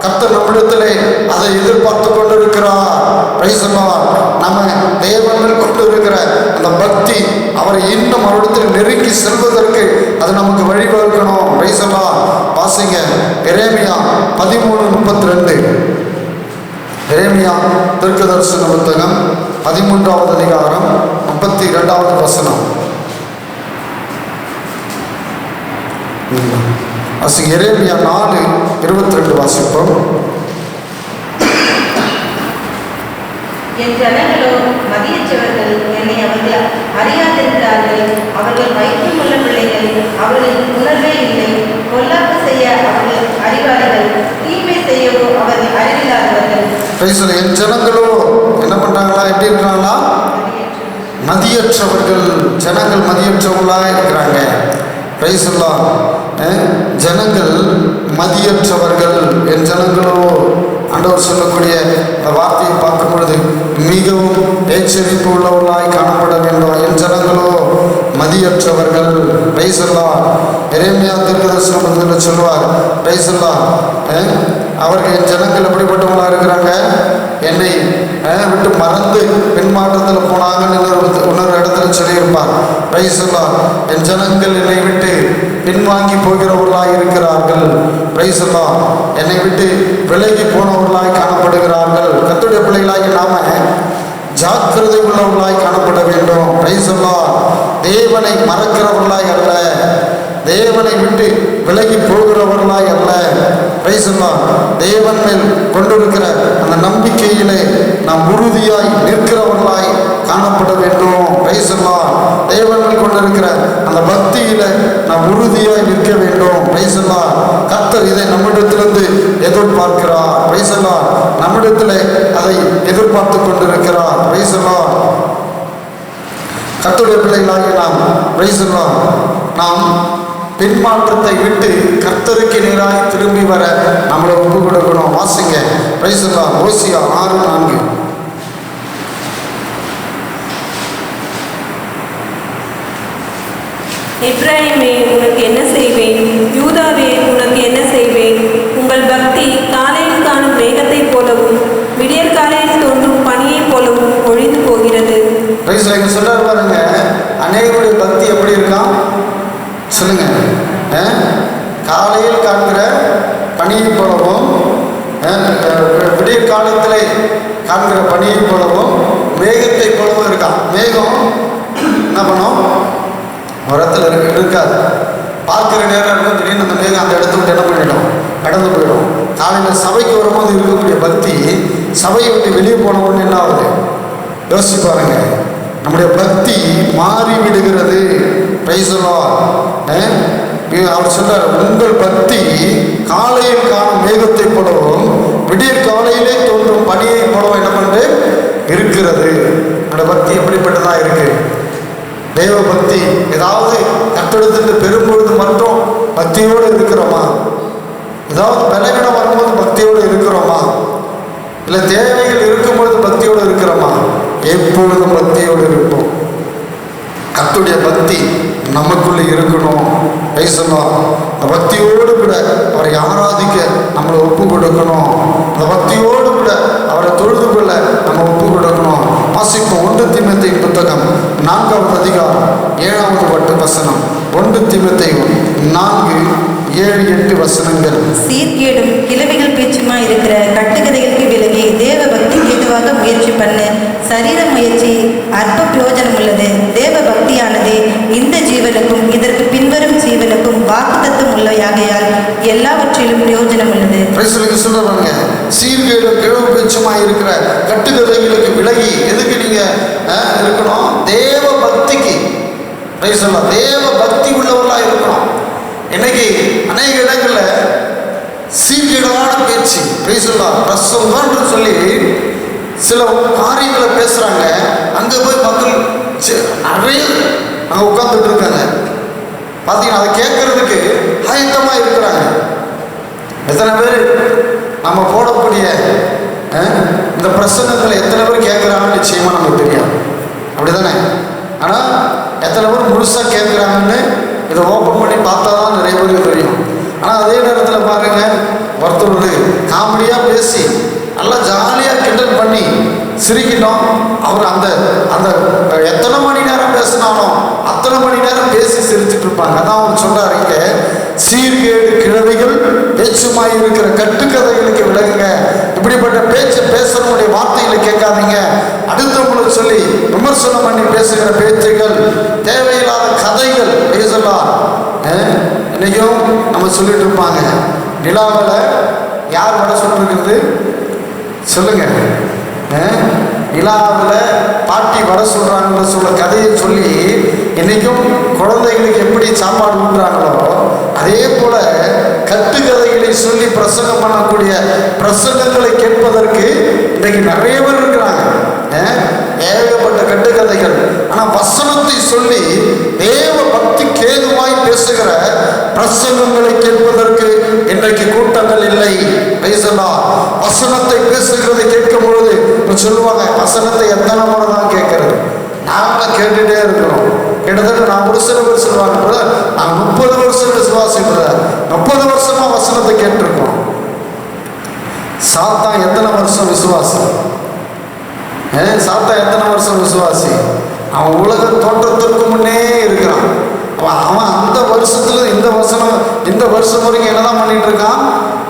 கர்த்தர் நம்மிடத்திலே அதை எதிர்பார்த்து கொண்டிருக்கிறார். நம்ம தேவனில் கொண்டு இருக்கிற அந்த பக்தி அவரை இன்னும் அவரிடத்தில் நெருங்கி செல்வதற்கு அது நமக்கு வழிவகுக்கணும். வாசிங்க எரேமியா 13:32. எரேமியா தீர்க்கதரிசன புத்தகம் 13வது அதிகாரம் 32வது வசனம். எரேமியா 4:22 வாசிப்போம். என் ஜனங்களோ மதியற்றவர்கள், என்னை அவர்கள் அறியாதிருக்கிறார்கள். அவர்கள் வைத்தியம் உள்ள பிள்ளைகள், அவர்களுக்கு உணர்வே இல்லை. பொல்லாப்பு செய்ய அவர்கள் அறிவாளிகள், தீமை செய்யவோ அவர்கள் அறிவில்லாதவர்கள். என் ஜனங்களோ என்ன பண்றாங்களா? எப்படி இருக்கிறாங்களா? மதியற்றவர்கள். ஜனங்கள் மதியற்றவங்களா இருக்கிறாங்க. ஜனங்கள் மதியற்றவர்கள். என் ஜனங்களோ ஆண்டவர் சொல்லக்கூடிய அந்த வார்த்தையை பார்க்கும் பொழுது மிகவும் எச்சரிப்பு உள்ளவர்களாய் காணப்பட வேண்டும். என் ஜனங்களோ மதியற்றவர்கள். எரேமியா தீர்க்கதரிசன சொல்லுவார், அவர்கள் என் ஜனங்கள் எப்படிப்பட்டவங்களா இருக்கிறாங்க? என்னை விட்டு மறந்து பின்மாற்றத்தில் போனாங்கன்னு இன்னொரு இடத்துல சொல்லியிருப்பார். என் ஜனங்கள் என்னை விட்டு பின்வாங்கி போகிறவர்களாய் இருக்கிறார்கள். என்னை விட்டு விலகி போனவர்களாய் காணப்படுகிறார்கள். கர்த்தருடைய பிள்ளைகளாகி நாம ஜாக்கிரதை உள்ளவர்களாய் காணப்பட வேண்டும். தேவனை மறக்கிறவர்களாய் அல்ல, தேவனை விட்டு விலகி போகிறவர்களாய் அல்ல. தேவன் மேல் கொண்டிருக்கிற அந்த நம்பிக்கையிலே நாம் உறுதியாய் நிற்கிறவர்களாய் காணப்பட வேண்டும். தேவன் மேல் கொண்டிருக்கிற அந்த பக்தியில நாம் உறுதியாய் நிற்க வேண்டும். கர்த்தர் இதை நம்மிடத்திலிருந்து எதிர்பார்க்கிறார். நம்மிடத்தில் அதை எதிர்பார்த்து கொண்டிருக்கிறார். 'கர்த்தருடைய பிள்ளைகளாகிய நாம் நாம் பின்மாற்றத்தை விட்டு கர்த்தருக்கு நேராய் திரும்பி வர நம்மளை ஒப்பு கொடுக்கணும். வாசிங்க. Price the Lord. ஓசியா 6:4. எப்ராயிமே உனக்கு என்ன செய்வேன், யூதாவே உனக்கு என்ன செய்வேன்? உங்கள் பக்தி காலையில் காணும் மேகத்தைப் போலவும் விடியற் காலையில் தோன்றும் பனியைப் போலவும் ஒழிந்து போகிறது. சொல்றாரு பாருங்க, அநேகருடைய பக்தி எப்படி இருக்கான் சொல்லுங்க. காலையில் காண்கிற பனியை போலவும் விடியற் காலத்திலே காண்கிற பனியை போலவும் மேகத்தை போலவும் இருக்கான். மேகம் என்ன பண்ணும்? ஒரு இடத்துல இருக்காது, பார்க்குற நேரம் இருக்கும். திடீர்னு அந்த மேகம் அந்த இடத்த விட்டு என்ன பண்ணிடும்? கடந்து போயிடும். காலையில் சபைக்கு வரும்போது இருக்கக்கூடிய பக்தி சபையை விட்டு வெளியே போனவுடனே என்ன ஆகுது? யோசிச்சு பாருங்க. நம்முடைய பக்தி மாறி விடுகிறது. Price the Lord. அவர் சொல்றார், உங்கள் பக்தி காலையில் காணும் மேகத்தை போலவும் விடியற் காலையிலே தோன்றும் பனியை போலவும் என்ன பண்ணு இருக்கிறது. நம்முடைய பக்தி எப்படிப்பட்டதா இருக்கு? தெய்வ பக்தி. ஏதாவது கட்டெடுத்துட்டு பெரும்பொழுது மட்டும் பக்தியோடு இருக்கிறோமா? ஏதாவது பலகீனம் வரும்போது பக்தியோடு இருக்கிறோமா? இல்லை தேவைகள் இருக்கும்பொழுது பக்தியோடு இருக்கிறோமா? எப்பொழுதும் பக்தியோடு இருப்போம். கர்த்தருடைய பக்தி நமக்குள்ளே இருக்கணும். பேசலாம். அந்த பக்தியோடு கூட அவரை ஆராதிக்க நம்மளை ஒப்பு கொடுக்கணும். அந்த பக்தியோடு கூட அவரை தொழுது கொள்ள நம்ம ஒப்பு கொடுக்கணும். வாசிப்போம். 1 தீமோத்தேயு புத்தகம் 4வது அதிகாரம் 7வது வசனம். 1 தீமோத்தேயு 4:7-8 வசனங்கள். சீர்கேடும் கிழவிகள் பேச்சுமா இருக்கிற கட்டுக்கதைகளுக்கு விலகி தேவ பக்திக்கு ஏதுவாக முயற்சி பண்ணு. சரீர முயற்சி அற்ப பிரயோஜனம் உள்ளது. தேவ பக்தியானது இந்த ஜீவனுக்கும் இதற்கு பின்வரும் ஜீவனுக்கும் வாக்குத்தத்தம் உள்ளவையாகையால் எல்லாவற்றிலும் பிரயோஜனம் உள்ளது. சொல்றாங்க, சீர்கேடும் கிழவு பேச்சுமா இருக்கிற கட்டுக்கதைகளுக்கு விலகி எதுக்கு நீங்க இருக்கணும்? தேவ பக்திக்கு. தேவ பக்தி உள்ளவர்களா இருக்கணும். இன்னைக்கு அநேக இடங்கள்ல சீர்கேடான பேச்சு பிரசங்கம்னு சொல்லி சில காரியங்களை பேசுறாங்க. அங்க போய் மக்கள் நிறைய அங்க உட்கார்ந்துட்டு இருக்காங்க. பார்த்தீங்கன்னா அதை கேட்கறதுக்கு ஆயத்தமா இருக்கிறாங்க. எத்தனை பேர் நம்ம போடக்கூடிய இந்த பிரசங்கங்களை எத்தனை பேர் கேட்குறாங்கன்னு நிச்சயமா நமக்கு தெரியும். அப்படிதானே? ஆனால் எத்தனை பேர் முழுசாக கேட்குறாங்கன்னு இதை ஓப்பன் பண்ணி பார்த்தா தான் நிறைய பேருக்கு தெரியும். ஆனால் அதே நேரத்தில் பாருங்க, ஒருத்தர் காமெடியாக பேசி நல்லா ஜாலியாக கிண்டல் பண்ணி சிரிக்கணும். அவர் அந்த அந்த எத்தனை மணி நேரம் பேசினாலும் அத்தனை மணி நேரம் பேசி சிரிச்சுட்டு இருப்பாங்க. அதான் அவர் சொல்றாரு இங்க, சீர்கேடு கிழவிகள் பேச்சுமாய் இருக்கிற கட்டுக்கதைகளுக்கு விலகுங்க. இப்படிப்பட்ட பேச்சு பேசுறவங்களுடைய வார்த்தைகளை கேட்காதீங்க. அடுத்தவங்களுக்கு சொல்லி விமர்சனம் பண்ணி பேசுகிற பேச்சுகள், தேவையில்லாத கதைகள் பேசலாம். இன்னைக்கும் நம்ம சொல்லிட்டு இருப்பாங்க, நிலாவில் யார் வட சொல்லிருக்கிறது சொல்லுங்க. நிலாவில் பாட்டி வர சொல்றாங்கன்னு சொல்ல கதையை சொல்லி இன்னைக்கும் குழந்தைகளுக்கு எப்படி சாப்பாடு ஊட்டுறாங்களோ அதே போல கட்டுக்கதைகளை சொல்லி பிரசங்கம் பண்ணக்கூடிய பிரசங்கங்களை கேட்பதற்கு இன்னைக்கு நிறைய பேர் இருக்கிறாங்க. ஏகப்பட்ட கட்டுக்கதைகள். ஆனா வசனத்தை சொல்லி தேவ பக்திக்கு ஏதுவாய் பேசுகிற பிரசங்கங்களை கேட்பதற்கு இன்றைக்கு கூட்டங்கள் இல்லை. வசனத்தை பேசுகிறதை கேட்கும் பொழுது சொல்லுவாங்க, வசனத்தை எத்தனை முறை தான் கேட்கறது? நாங்களும் கேட்டுட்டே இருக்கிறோம். கிட்டத்தட்ட நான் ஒரு சில பேர் சொல்லுவாங்க, நான் 30 வருஷம் விசுவாசிக்கிறேன், 30 வருஷமா வசனத்தை கேட்டிருக்கோம். சாத்தான் எத்தனை வருஷம் விசுவாசி? சாத்தான் எத்தனை வருஷம் விசுவாசி? அவன் உலக தோற்றத்திற்கு முன்னே இருக்கிறான். அவன் அந்த வருஷத்துல இந்த வருஷம் வரைக்கும் என்னதான் பண்ணிட்டு இருக்கான்?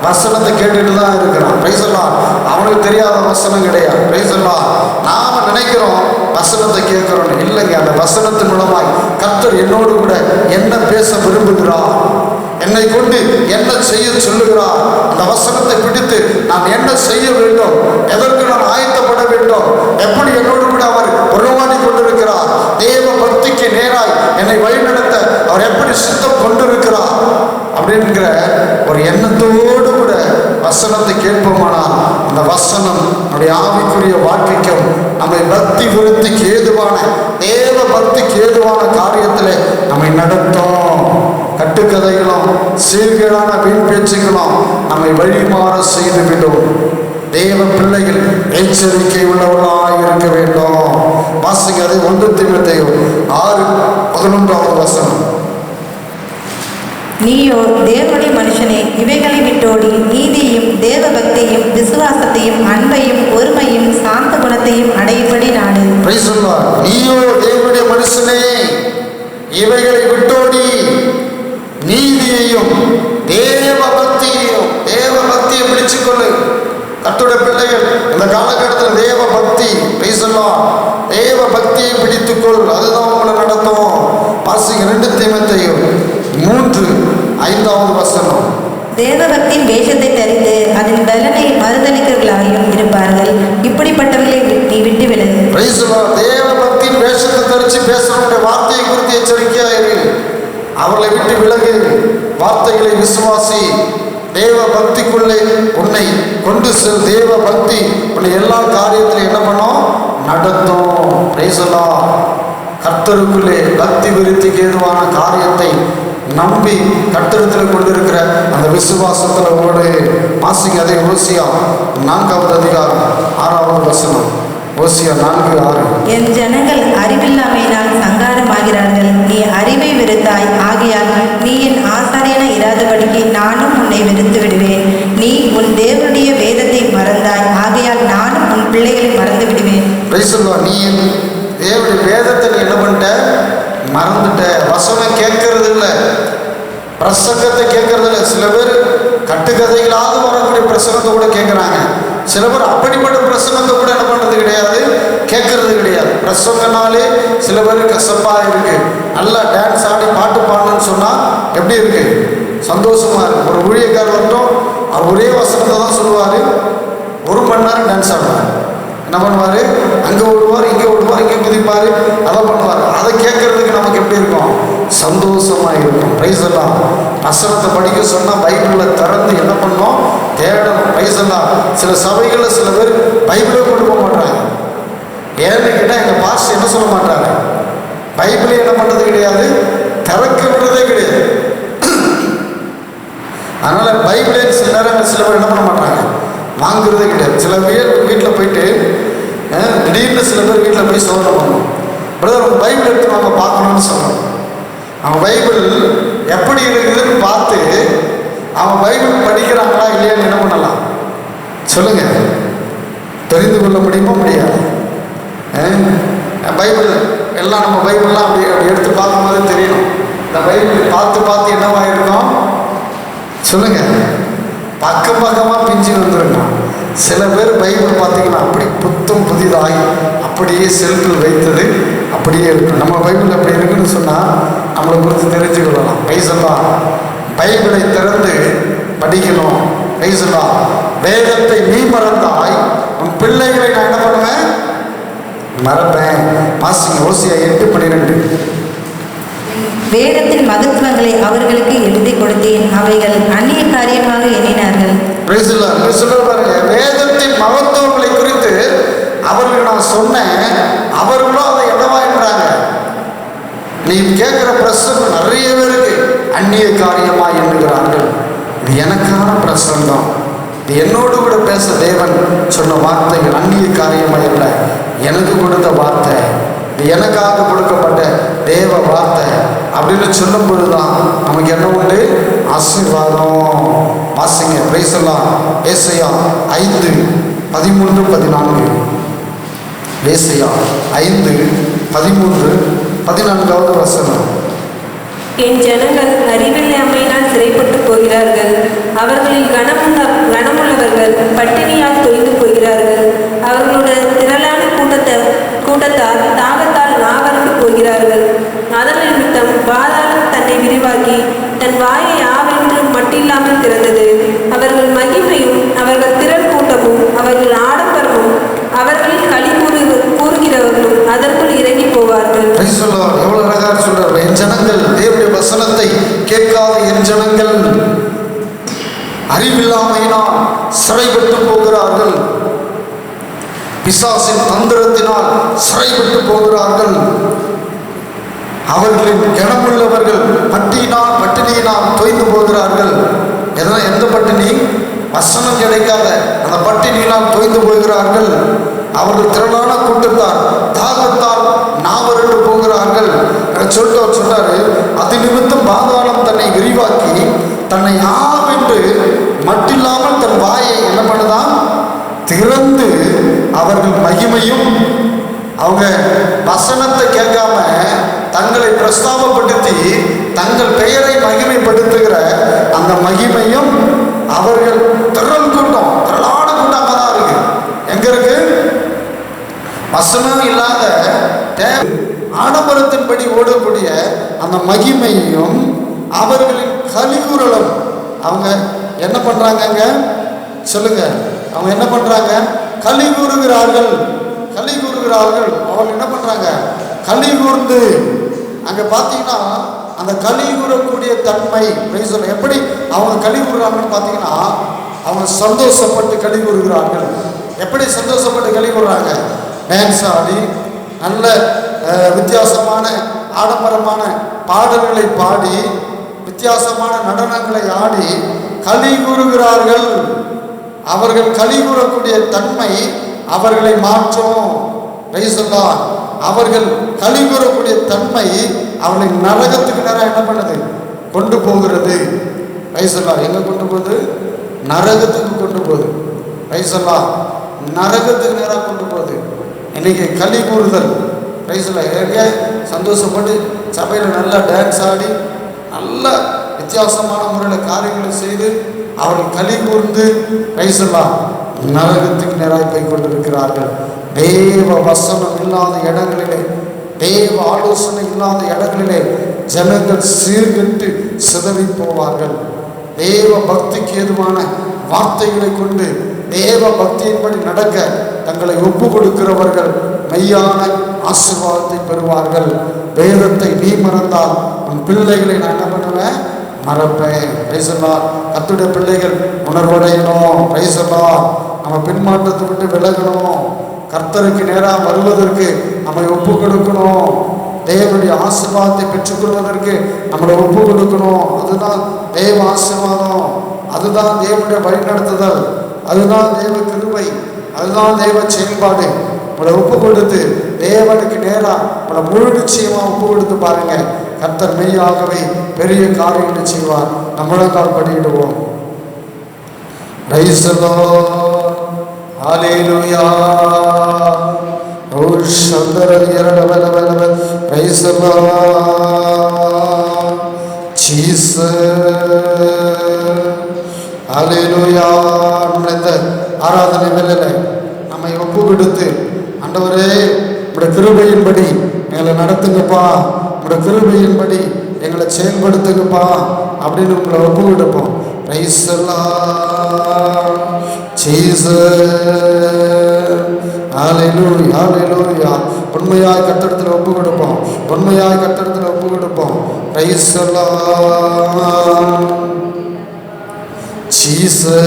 வசனத்தை கேட்டுட்டு தான் இருக்கிறான். பிரைஸ் எல்லாம் அவனுக்கு தெரியாத வசனம் கிடையாது. பிரைஸ் எல்லாம் நாம நினைக்கிறோம் வசனத்தை கேட்கிறோம். இல்லைங்க, அந்த வசனத்தின் மூலமாய் கர்த்தர் என்னோடு கூட என்ன பேச விரும்புகிறார், என்னை கொண்டு என்ன செய்ய சொல்லுகிறார், அந்த வசனத்தை பிடித்து நான் என்ன செய்ய வேண்டும், எதற்கு நான் ஆயத்தப்பட வேண்டும், எப்படி என்னோடு கூட அவர் உருவாடி கொண்டிருக்கிறார், தேவ பக்திக்கு நேராய் என்னை வழிநடத்த அவர் எப்படி சித்தம் கொண்டிருக்கிறார் அப்படிங்கிற ஒரு எண்ணத்தோடு கூட வசனத்தை கேட்போமானால் அந்த வசனம் நம்முடைய ஆவிக்குரிய வாழ்க்கைக்கும் நம்மை பக்தி விருத்திக்கு ஏதுவான தேவ பக்திக்கு ஏதுவான காரியத்தில் நம்மை நடத்தும். கட்டுக்கதைகளும் சீர்கேடான வீண் பேச்சுகளும் நம்மை வழிமாற செய்துவிடும். தேவ பிள்ளைகள் எச்சரிக்கை உள்ளவர்களாக இருக்க வேண்டும். வாசிங்க அது 1 தீமோத்தேயு 6:11 நீயோ தேவனுடைய மனுஷனே, இவைகளை விட்டோடி நீதியையும் தேவ பக்தியையும் விசுவாசத்தையும் அன்பையும் ஒருமையும் சாந்த குணத்தையும் அடையும்படி நாடு. நீயோ தேவனுடைய மனுஷனே, இவைகளை விட்டோடி நீதியையும் தேவ பக்தியையும், தேவ பக்தியை பிடிச்சுக்கொள்ளு. கர்த்தருடைய பிள்ளைகள் இந்த காலகட்டத்தில் தேவ பக்தி, தேவ பக்தியை பிடித்துக்கொள். அதுதான் உங்களை நடத்தும். வாசிங்க 2 தீமோத்தேயு 3:5 தேவ பக்தியின் வேஷத்தை தரித்து அதன் பலனை மறுதளிக்கிறவர்களாயும் இருப்பார்கள். இப்படிப்பட்டவர்களை நீ விட்டு விலகு. தேவ பக்தியின் வேஷத்தை தரிச்சு பேசுறவனுடைய வார்த்தையை குறித்து எச்சரிக்கையாயிரு. அவர்களை விட்டு விலகு. வார்த்தைகளை விசுவாசி. தேவ பக்திக்குள்ளே உன்னை கொண்டு செல். தேவ பக்தி உன்னை எல்லா காரியத்திலும் என்ன பண்ணும்? நடத்தும். கர்த்தருக்குள்ளே பக்தி விருத்திக்கு ஏதுவான காரியத்தை நம்பி கர்த்தரத்தில் கொண்டிருக்கிற அந்த விசுவாசத்தில் ஓடு. வாசிங்க அதே ஓசியா 4:6 ஓசியா 4:6. என் ஜனங்கள் அறிவில்லாமையினால் சங்காரமாகிறார்கள். நீ அறிவை வெறுத்தாய், ஆகையால் நீ என் ஆசாரியன இராதபடிக்கு நானும் உன்னை வெறுத்து விடுவேன். நீ உன் தேவனுடைய வேதத்தை மறந்தாய், ஆகையால் நானும் உன் பிள்ளைகளை மறந்து விடுவேன். நீ தேவனுடைய வேதத்தை நீ என்ன பண்ணிட்ட? மறந்துட்ட. வசனம் கேட்கறது இல்லை, பிரசங்கத்தை கேட்கறது இல்லை. சில பேர் கட்டுக்கதைகளாவது வரக்கூடிய பிரசங்கத்தை கூட கேட்குறாங்க. சில பேர் அப்படிப்பட்ட பிரசங்கத்தை கூட என்ன பண்ணுறது கிடையாது, கேட்கறது கிடையாது. பிரசங்கனாலே சில பேர் கசப்பாக இருக்கு. நல்லா டான்ஸ் ஆடி பாட்டு பாடணும்னு சொன்னால் எப்படி இருக்கு? சந்தோஷமா இருக்கு. ஒரு ஊழியக்கார் வரட்டும், அவர் ஒரே வசனத்தை தான் சொல்லுவார். 1 மணி நேரம் டான்ஸ் ஆடுவார். என்ன பண்ணுவார்? அங்கே ஓடுவார், இங்கே ஓடுவார், இங்கே குதிப்பார், அதை பண்ணுவார். அதை கேட்கறதுக்கு நமக்கு எப்படி இருக்கும்? சந்தோஷமாக இருக்கும். பிரைஸெல்லாம் வசனத்தை படிக்க சொன்னால் பைபிளில் திறந்து என்ன பண்ணோம்? தேடணும். பிரைஸெல்லாம் சில சபைகளில் சில பேர் பைபிளே கொண்டு போக மாட்டாங்க. ஏன்னு கேட்டால் எங்கள் பாஸ்டர் என்ன சொல்ல மாட்டாங்க? பைபிளே என்ன பண்ணுறது கிடையாது, திறக்க விடுறதே கிடையாது. அதனால் பைபிளே சில நேரங்கள் சில பேர் என்ன பண்ண மாட்டாங்க, வாங்குறதே கிடையாது. சில பேர் வீட்டில் போயிட்டு திடீர்னு சில பேர் வீட்டில் போய் சோதனை பண்ணணும். பிரதர் உங்கள் பைபிள் எடுத்து நம்ம பார்க்கணும்னு சொல்கிறோம். அவன் பைபிள் எப்படி இருக்குதுன்னு பார்த்து அவன் பைபிள் படிக்கிறாங்களா இல்லையான்னு என்ன பண்ணலாம் சொல்லுங்கள்? தெரிந்து கொள்ள முடியுமா? முடியாது. பைபிள் எல்லாம் நம்ம பைபிள்லாம் அப்படி எடுத்து பார்க்கும்போது தெரியணும். இந்த பைபிள் பார்த்து என்னவாக இருக்கும் சொல்லுங்கள்? பக்கமாக பிஞ்சு வந்துருக்கோம். சில பேர் பைபிள் பார்த்தீங்கன்னா அப்படி புத்தம் புதிதாகி அப்படியே செல்ஃபில் வைத்தது அப்படியே இருக்கும். நம்ம பைபிள் அப்படி இருக்குன்னு சொன்னால் நம்மளை குறித்து தெரிஞ்சுக்கொள்ளலாம். பைசல்லாம் பைபிளை திறந்து படிக்கணும். பைசல்லாம் வேதத்தை நீ மறந்தாய், உன் பிள்ளைகளை நான் என்ன பண்ணுவேன்? மறப்பேன். மாசிங்க ஓசியா 8:12. வேதத்தின் மகத்துவங்களை அவர்களுக்கு எழுதி கொடுத்தேன், அவைகள் அந்நிய காரியமாக எண்ணினார்கள். வேதத்தின் மகத்துவங்களை குறித்து அவர்களுக்கு நான் சொன்னேன், அவர்களும் அதை என்னவா என்றாங்க? நீ கேட்கிற பிரசங்கம் நிறைய பேருக்கு அந்நிய காரியமா எண்ணுகிறார்கள். இது எனக்கான பிரசங்கம், இது என்னோடு கூட பேச தேவன் சொன்ன வார்த்தைகள் அந்நிய காரியமா இல்லை, எனக்கு கொடுத்த வார்த்தை, இது எனக்காக கொடுக்கப்பட்ட தேவ வார்த்தை அப்படின்னு சொல்லும் பொழுதுதான் நமக்கு என்ன உண்டு? ஆசீர்வாதம். வாசிங்க பிரைஸெல்லாம் ஏசாயா 5:13-14. ஏசாயா 5:13-14 என் ஜனங்கள் அறிவில்லாமையினால் சிறைப்பட்டு போகிறார்கள். அவர்களில் கனமுள்ளவர்கள் பட்டினியால் தொய்ந்து போகிறார்கள். அவர்களுடைய திரளான கூட்டத்தார் தாகத்தால் நாவறண்டு போகிறார்கள். அதன் நிமித்தம் பாதாளம் தன்னை விரிவாக்கி தன் வாயை ஆவென்று மட்டில்லாமல் திறந்தது. அவர்கள் மகிமையும் அவர்கள் திரள் கூட்டமும் அவர்கள் ஆடம்பரமும் அவர்களில் களி கூறுகிறவர்களும் அதற்குள் இறங்கி போவார்கள். எவ்வளவு அழகாக சொல்றாரு. என் ஜனங்கள் தேவனுடைய வசனத்தை கேட்காத என் ஜனங்கள் அறிவில்லாமையினால் சிறைப்பட்டு போகிறார்கள். பிசாசின் தந்திரத்தினால் சிறைப்பட்டு போகிறார்கள். அவர்களின் கனமுள்ளவர்கள் பட்டினியினால் தொய்ந்து போகிறார்கள். எந்த பட்டினி? வசனம் கிடைக்காத அந்த பட்டினியினால் தொய்ந்து போகிறார்கள். அவர்கள் திரளான கூட்டத்தார் தாகத்தால் நாவரண்டு போகிறார்கள் சொல்லிட்டு அவர் சொன்னாரு, அது நிமித்தம் பாதாளம் தன்னை விரிவாக்கி தன்னை ஆவென்று மட்டில்லாமல் தன் வாயை என்ன பண்ணுதான் திறந்து அவர்கள் மகிமையும் அவங்க வசனத்தை கேட்காம தங்களை பிரஸ்தாபப்படுத்தி தங்கள் பெயரை மகிமைப்படுத்துகிற அந்த மகிமையும் அவர்கள் திரளான கூட்டம் தான் இருக்கு. எங்க இருக்கு? வசனம் இல்லாத ஆடம்பரத்தின்படி ஓடக்கூடிய அந்த மகிமையும் அவர்களின் கலிகுரலும். அவங்க என்ன பண்றாங்க சொல்லுங்க? அவங்க என்ன பண்றாங்க? களி கூறுகிறார்கள். அவங்க என்ன பண்றாங்க? களி கூர்ந்து. அங்க பாத்தீங்கன்னா அந்த களி கூறக்கூடிய தன்மை எப்படி அவங்க களி கூறுறாங்கன்னு பாத்தீங்கன்னா, அவங்க சந்தோஷப்பட்டு களி கூறுகிறார்கள். எப்படி சந்தோஷப்பட்டு களி கூறுறாங்க? டான்ஸ் ஆடி நல்ல வித்தியாசமான ஆடம்பரமான பாடல்களை பாடி வித்தியாசமான நடனங்களை ஆடி களி கூறுகிறார்கள். அவர்கள் களி கூறக்கூடிய தன்மை அவர்களை மாற்றும். அவர்கள் களி கூறக்கூடிய தன்மை அவர்களை நரகத்துக்கு நேரம் என்ன பண்ணுது? கொண்டு போகிறது. எங்க கொண்டு போகுது? நரகத்துக்கு கொண்டு போகுது. நரகத்துக்கு நேரம் கொண்டு போகுது. இன்னைக்கு களி கூறுதல் சந்தோஷப்பட்டு சபையில் நல்லா டான்ஸ் ஆடி நல்ல வித்தியாசமான முறையில் காரியங்களை செய்து அவர்கள் களி கூர்ந்து நரகத்துக்கு நேராக போய் கொண்டிருக்கிறார்கள். தேவ வசனம் இல்லாத இடங்களிலே, தேவ ஆலோசனை இல்லாத இடங்களிலே ஜனங்கள் சீர்கெட்டு சிதறி போவார்கள். தேவ பக்திக்கு ஏதுவான வார்த்தைகளை கொண்டு தேவ பக்தியின்படி நடக்க தங்களை ஒப்பு கொடுக்கிறவர்கள் மெய்யான ஆசீர்வாதத்தை பெறுவார்கள். வேதத்தை நீ மறந்தால் உன் பிள்ளைகளை நான் என்ன பண்ணுவேன்? மறப்பேன். கர்த்தருடைய பிள்ளைகள் உணர்வடையணும். நம்ம பின்மாற்றத்தை விட்டு விலகணும். கர்த்தருக்கு நேராக வருவதற்கு நம்மை ஒப்பு கொடுக்கணும். தேவனுடைய ஆசீர்வாதத்தை பெற்றுக்கொள்வதற்கு நம்மளை ஒப்பு கொடுக்கணும். அதுதான் தேவ ஆசீர்வாதம். அதுதான் தேவனுடைய வழிநடத்துதல். அதுதான் தேவ கிருபை. அதுதான் தேவ செயல்பாடு. நம்மளை ஒப்பு கொடுத்து தேவனுக்கு நேராக நம்மளை முழு நிச்சயமாக ஒப்பு கொடுத்து பாருங்க. கர்த்தர் மெய்யாகவே பெரிய காரியங்களை செய்வார். நம்மளுக்கால் படியிடுவோம். ஹல்லேலூயா. இந்த ஆராதனை வேளையில நம்மை ஒப்பு கொடுத்து, ஆண்டவரே உம்முடைய கிருபையின்படி எங்களை நடத்துங்கப்பா, உம்முடைய கிருபையின்படி எங்களை செயல்படுத்துங்கப்பா அப்படின்னு உங்களை ஒப்பு கொடுப்போம். Praise the lord Jesus. Hallelujah hallelujah. உண்மையாய் கர்த்தரிடத்தில் ஒப்பு கொடுப்போம். உண்மையாய் கர்த்தரிடத்தில் ஒப்பு கொடுப்போம். Praise the lord Jesus.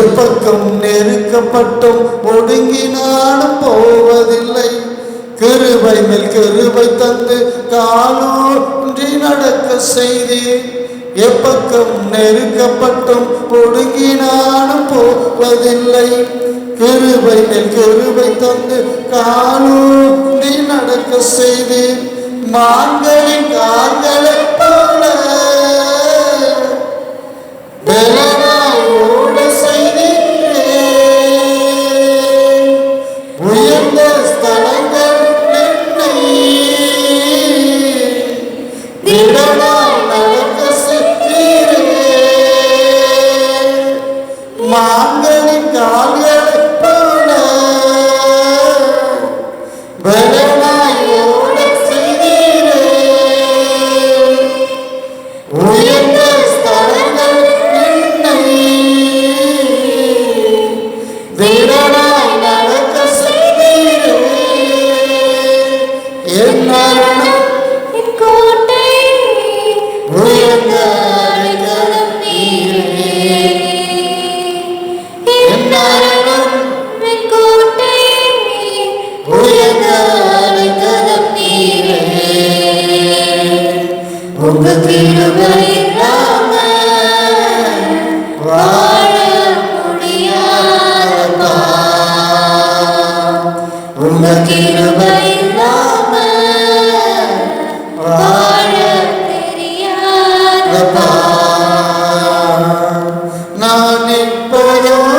எப்பக்கம் நெருக்கப்பட்டும் ஒடுங்கினாலும் போவதில்லை. கிருபை மேல் கிருபை தந்து காலூன்றி நடக்க செய்தி. எப்பக்கம் நெருக்கப்பட்டும் ஒடுங்கினாலும் போவதில்லை. கிருபை மேல் கிருபை தந்து காலூன்றி நடக்க செய்தி. மான்களின் கால்களை போல பலனாயோடு செய்தீரேன். உயர்ந்த ஸ்தலங்கள் என்னை திடனாய் நடக்க செய்தீரேன். மான்களின் கால்களை போல பலனாயோடு செய்தீரேன். உயர்ந்த ஸ்தலங்கள் என்னை உங்க கிருபை இல்லாம வாழ முடியாதப்பா. உங்க கிருபை இல்லாம வாழ தெரியாதப்பா. நான் இப்போதும்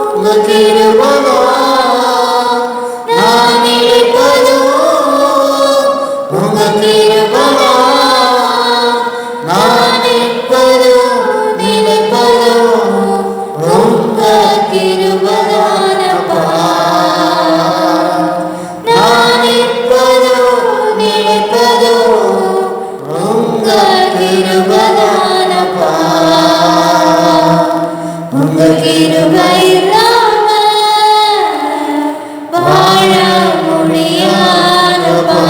உங்க கிருபைதான், நான் இப்போதும் உங்க கிருபைதான், நான் இப்போதும் நினைப்பதும் உங்க கிருபைதானப்பா. நான் இப்போதும் நினைப்பதும் உங்க கிருபைதானப்பா. உங்க கிருபை இல்லாம வாழ முடியாதப்பா.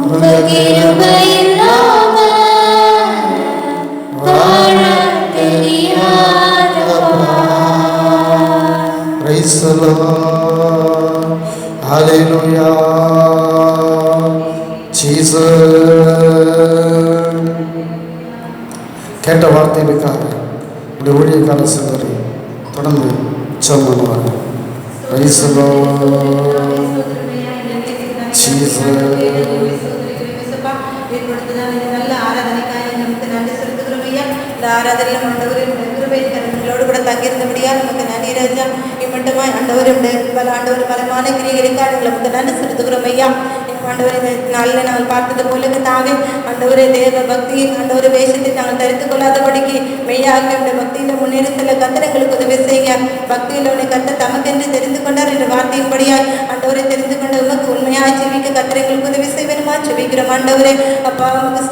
உங்க கிருபை இல்லாம வாழ தெரியாதப்பா. Praise the Lord. Hallelujah. Jesus. கேட்ட வார்த்தைகளுக்காக இந்த ஊழியக்கார சகோதரி தொடர்ந்து உற்சவம் பண்ணுவாங்க. Praise the Lord. Jesus. ஆராதனையில் ஆண்டவரே கிருபை எங்களோடு கூட தங்கியிருந்தபடியா நமக்கு நன்றி ராஜா. இம்மட்டுமாய் ஆண்டவரே பல ஆண்டவர் பலமான கிரிகளுக்காக நமக்கு நன்றி செலுத்துகிறோம் ஐயா. ஆண்டவரே இந்த நாளில் நாங்கள் பார்த்தது போல தாவே ஆண்டவரே தேவ பக்தியை ஆண்டவரே வேஷத்தை நாங்கள் தரித்து கொள்ளாதபடிக்கு மெய்யாக இந்த பக்தியில் முன்னேறி செல்ல கத்தரங்களுக்கு உதவி செய்ய. பக்தியில் உன்னை கத்த தமக்கென்று தெரிந்து கொண்டார் என்ற வார்த்தையின்படியாய் ஆண்டவரை தெரிந்து கொண்ட உமக்கு உண்மையாக ஜெபிக்க கத்தரங்களுக்கு உதவி செய்வேனுமா ஜெபிக்கிறோம் ஆண்டவரே. அப்பா உமக்கு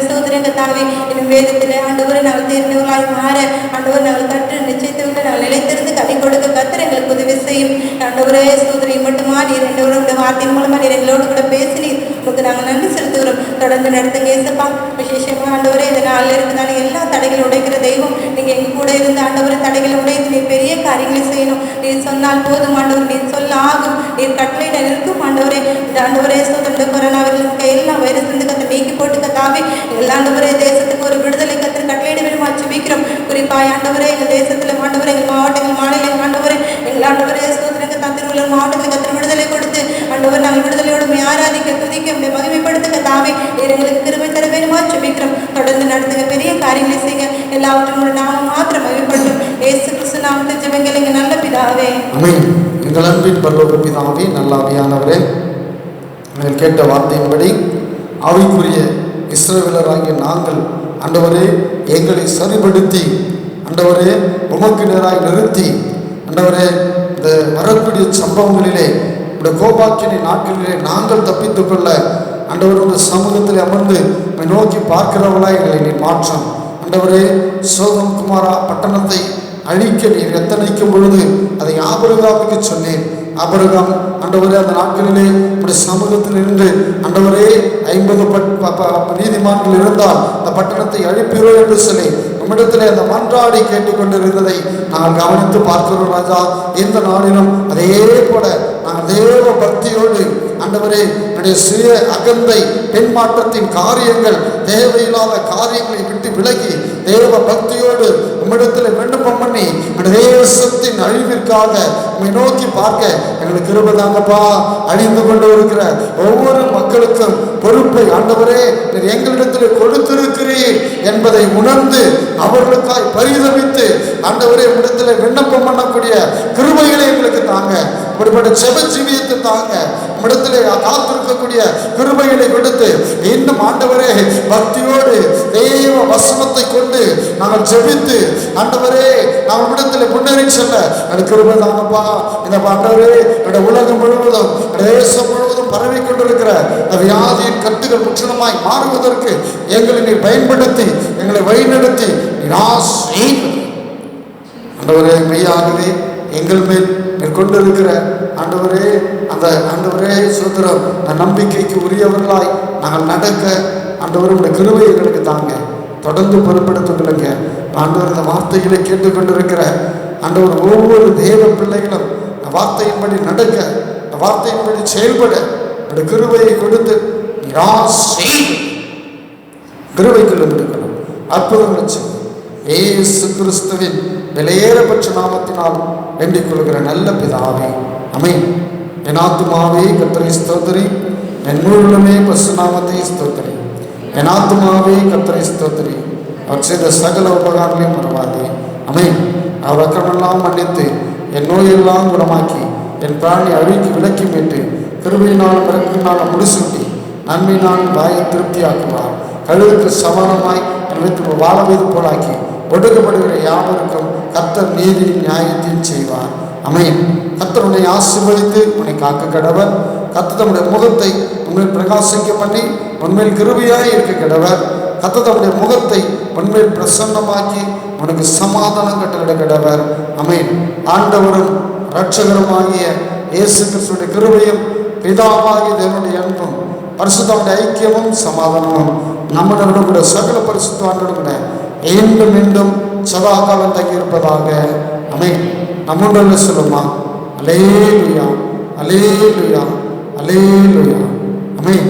சோதரங்க தாவே இன்னும் வேதத்தில் ஆண்டவரை நாங்கள் தேர்ந்தவர்களாய் மாற ஆண்டவர் நாங்கள் கற்று நிச்சயத்தவர்கள் நாங்கள் நிலைத்திருந்து கனி கொடுக்க கத்தரங்களுக்கு உதவி செய்யும் ஆண்டவரே. சோதரை மட்டுமா நீர் ஆண்டவரோட வார்த்தையின் மூலமாக நீர் எங்களோடு கூட பேசினீர். உங்களுக்கு நாங்கள் நன்றி செலுத்துகிறோம். தொடர்ந்து நடத்துங்க ஏசப்பா. விசேஷமாக ஆண்டவரே இந்த நாளில் இருக்கிறதான எல்லா தடைகளை உடைக்கிற தெய்வம் நீங்கள் எங்கள் கூட இருந்த ஆண்டவரை தடைகளை உடைத்து நீர் பெரிய காரியங்களை செய்யணும். நீர் சொன்னால் போதும் ஆண்டவர், நீர் சொல்ல ஆகும், நீர் கட்டளையிட நிற்கும் ஆண்டவரே. இந்த ஆண்டவரே சோதனை கொரோனாவிற்கு எல்லா வைரஸ் இருந்து கத்தை நீக்கி போட்டு கத்தாவே எல்லா ஆண்டவரே தேசத்துக்கு ஒரு விடுதலை கத்து கட்டளையிட வேணுமா ஜெபிக்கிறோம். குறிப்பாக ஆண்டவரே எங்கள் தேசத்தில் ஆண்டவரே எங்கள் மாவட்டங்கள் மாநிலங்கள் ஆண்டவரே எங்கள் ஆண்டவரே சோதனைக்கு தத்திர மாவட்டத்தில் கத்திர விடுதலை கொடுத்து ஆண்டவர் நாங்கள் விடுதலையோடு ஆராதிக்க துதிக்க மகிமைப்படுத்துங்க தாவே. எங்களுக்கு கிருபை தர வேணுமா ஜெபிக்கிறோம். தொடர்ந்து நடத்துங்க, பெரிய காரியங்களை செய்ய. எல்லாவற்றும் நாம மாத்திரம் மகிமைப்படும் இயேசு கிறிஸ்து நாமத்தில் ஜெபங்கள் எங்கள் நல்ல பிதாவே. ஆமென். எங்கள் அன்பின் பரலோக பிதாவே, நல்ல ஆவியானவரே, நீங்கள் கேட்ட வார்த்தையின்படி ஆவிக்குரிய இஸ்ரவேலராகிய நாங்கள் ஆண்டவரே எங்களை சரிபடுத்தி ஆண்டவரே உமக்கு நேராய் நிறுத்தி ஆண்டவரே இந்த வரக்கூடிய சம்பவங்களிலே இந்த கோபாக்கினை நாட்களிலே நாங்கள் தப்பித்துக் கொள்ள ஆண்டவர் உங்கள் சமூகத்தில் அமர்ந்து நோக்கி பார்க்கிறவர்களாய் எங்களை நீ மாற்றம். ஆண்டவரே சோதம் குமாரா பட்டணத்தை அழிக்க நீர் எத்தனைக்கும் பொழுது அதை ஆபிரகாமுக்கு சொன்னேன். ஆபிரகாம் ஆண்டவரே அந்த நாட்களிலே உடைய சமூகத்தில் இருந்து ஆண்டவரே 50 நீதிமான்கள் இருந்தால் அந்த பட்டணத்தை அழிப்பீரோ என்று சொல்லி நம்மிடத்தில் அந்த மன்றாடி கேட்டுக்கொண்டிருந்ததை நாங்கள் கவனித்து பார்க்கிறோம் ராஜா. இந்த நாளிலும் அதே போல நாங்கள் தேவ பக்தியோடு ஆண்டவரே என்னுடைய சுய அகந்தை பெண்மாற்றத்தின் காரியங்கள் தேவையில்லாத காரியங்களை விட்டு விலகி தேவ பக்தியோடு உம்மிடத்தில் விண்ணப்பம் பண்ணி தேசத்தின் அழிவிற்காக உம்மை நோக்கி பார்க்க எங்களுக்கு கிருபை தாங்கப்பா. அழிந்து கொண்டு இருக்கிற ஒவ்வொரு மக்களுக்கும் பொறுப்பை ஆண்டவரே நீர் எங்களிடத்தில் கொடுத்திருக்கிறீர் என்பதை உணர்ந்து அவர்களுக்காய் பரிதவித்து ஆண்டவரே உம்மிடத்தில் விண்ணப்பம் பண்ணக்கூடிய கிருபைகளை எங்களுக்கு தாங்க. அப்படிப்பட்ட செப ஜீவியத்தை தாங்க. உம்மிடத்திலே காத்திருக்கக்கூடிய கிருபைகளை கொடுத்து இன்னும் ஆண்டவரே பக்தியோடு தேவ வசனத்தை கொண்டு நாங்கள் ஜெபித்து ஆண்டவரே நாம் உம்மிடத்தில் முன்னேறி செல்ல எனக்கு கிருபை தாங்கப்பா. இந்த ஆண்டவரே என்னுடைய உலகம் முழுவதும் தேசம் முழுவதும் பரவி கொண்டிருக்கிற வியாதியின் கட்டுகள் முற்றிலுமாய் மாறுவதற்கு எங்களை நீ பயன்படுத்தி எங்களை வழிநடத்தி ஆண்டவரே மெய்யாகவே எங்கள் மேல் கொண்டிருக்கிற ஆண்டவரே அந்த ஆண்டவரே சுதந்திரம் நம்பிக்கைக்கு உரியவர்களாய் நாங்கள் நடக்க ஆண்டவருடைய கிருபை எங்களுக்கு தாங்க. தொடர்ந்து பொறுப்படுத்திக் ஆண்டவர் இந்த வார்த்தைகளை கேட்டுக்கொண்டிருக்கிற ஆண்டவர் ஒவ்வொரு தேவ பிள்ளைகளும் வார்த்தையின்படி நடக்க வார்த்தையின்படி செயல்பட கிருபையை கொடுத்து நிராசை கிருபைக்குள் இருக்கலாம். அற்புதங்களை செய்யும் இயேசு கிறிஸ்துவின் விலையேறப்பட்ட நாமத்தினால் வேண்டிக் கொள்கிற நல்ல பிதாவே, ஆமென். என் ஆத்துமாவே கர்த்தரை ஸ்தோத்திரி, என் முழுமே பசு நாமத்தை ஸ்தோத்திரி. என் ஆத்துமாவே கர்த்தரை ஸ்தோத்திரி, அவர் செய்த சகல உபகாரங்களையும் மறவாதே. ஆமென். அவர் அக்கிரமெல்லாம் மன்னித்து என் நோயெல்லாம் குணமாக்கி என் பிராணி அழுக்கி விலக்கி மீட்டு கிருபையினால் பிறப்பினால் முடிசூட்டி நன்மையினால் வாயை திருப்தியாக்குவார். கழுவுக்கு சமானமாய் என் வீட்டுக்கு வாழவது போலாக்கி ஒடுக்கப்படுகிற யாவருக்கும் கர்த்தர் நீதி நியாயத்தையும் செய்வார். ஆமென். கர்த்தர் உன்னை ஆசீர்வதித்து உன்னை காக்க கடவர். கர்த்தர் தம்முடைய முகத்தை உன்மேல் பிரகாசிக்க பண்ணி உன்மேல் கிருபையாய் இருக்க கடவர். கர்த்தர் தம்முடைய முகத்தை உன்மேல் பிரசன்னமாக்கி உனக்கு சமாதானம் கட்டளிட கடவர். ஆமென். ஆண்டவரும் இரட்சகருமாகிய இயேசு கிறிஸ்துவின் கிருபையும் பிதாவாகிய தேவனுடைய அன்பும் பரிசுத்தமுடைய ஐக்கியமும் சமாதானமும் நம்மளோட கூட சகல பரிசுத்தவான்களோட மீண்டும் மீண்டும் சதா காலம் தங்கியிருப்பதாக. ஆமென். நம்முடைய சொல்லுமா, அல்லேலூயா, அல்லேலூயா, அல்லேலூயா. ஆமென்.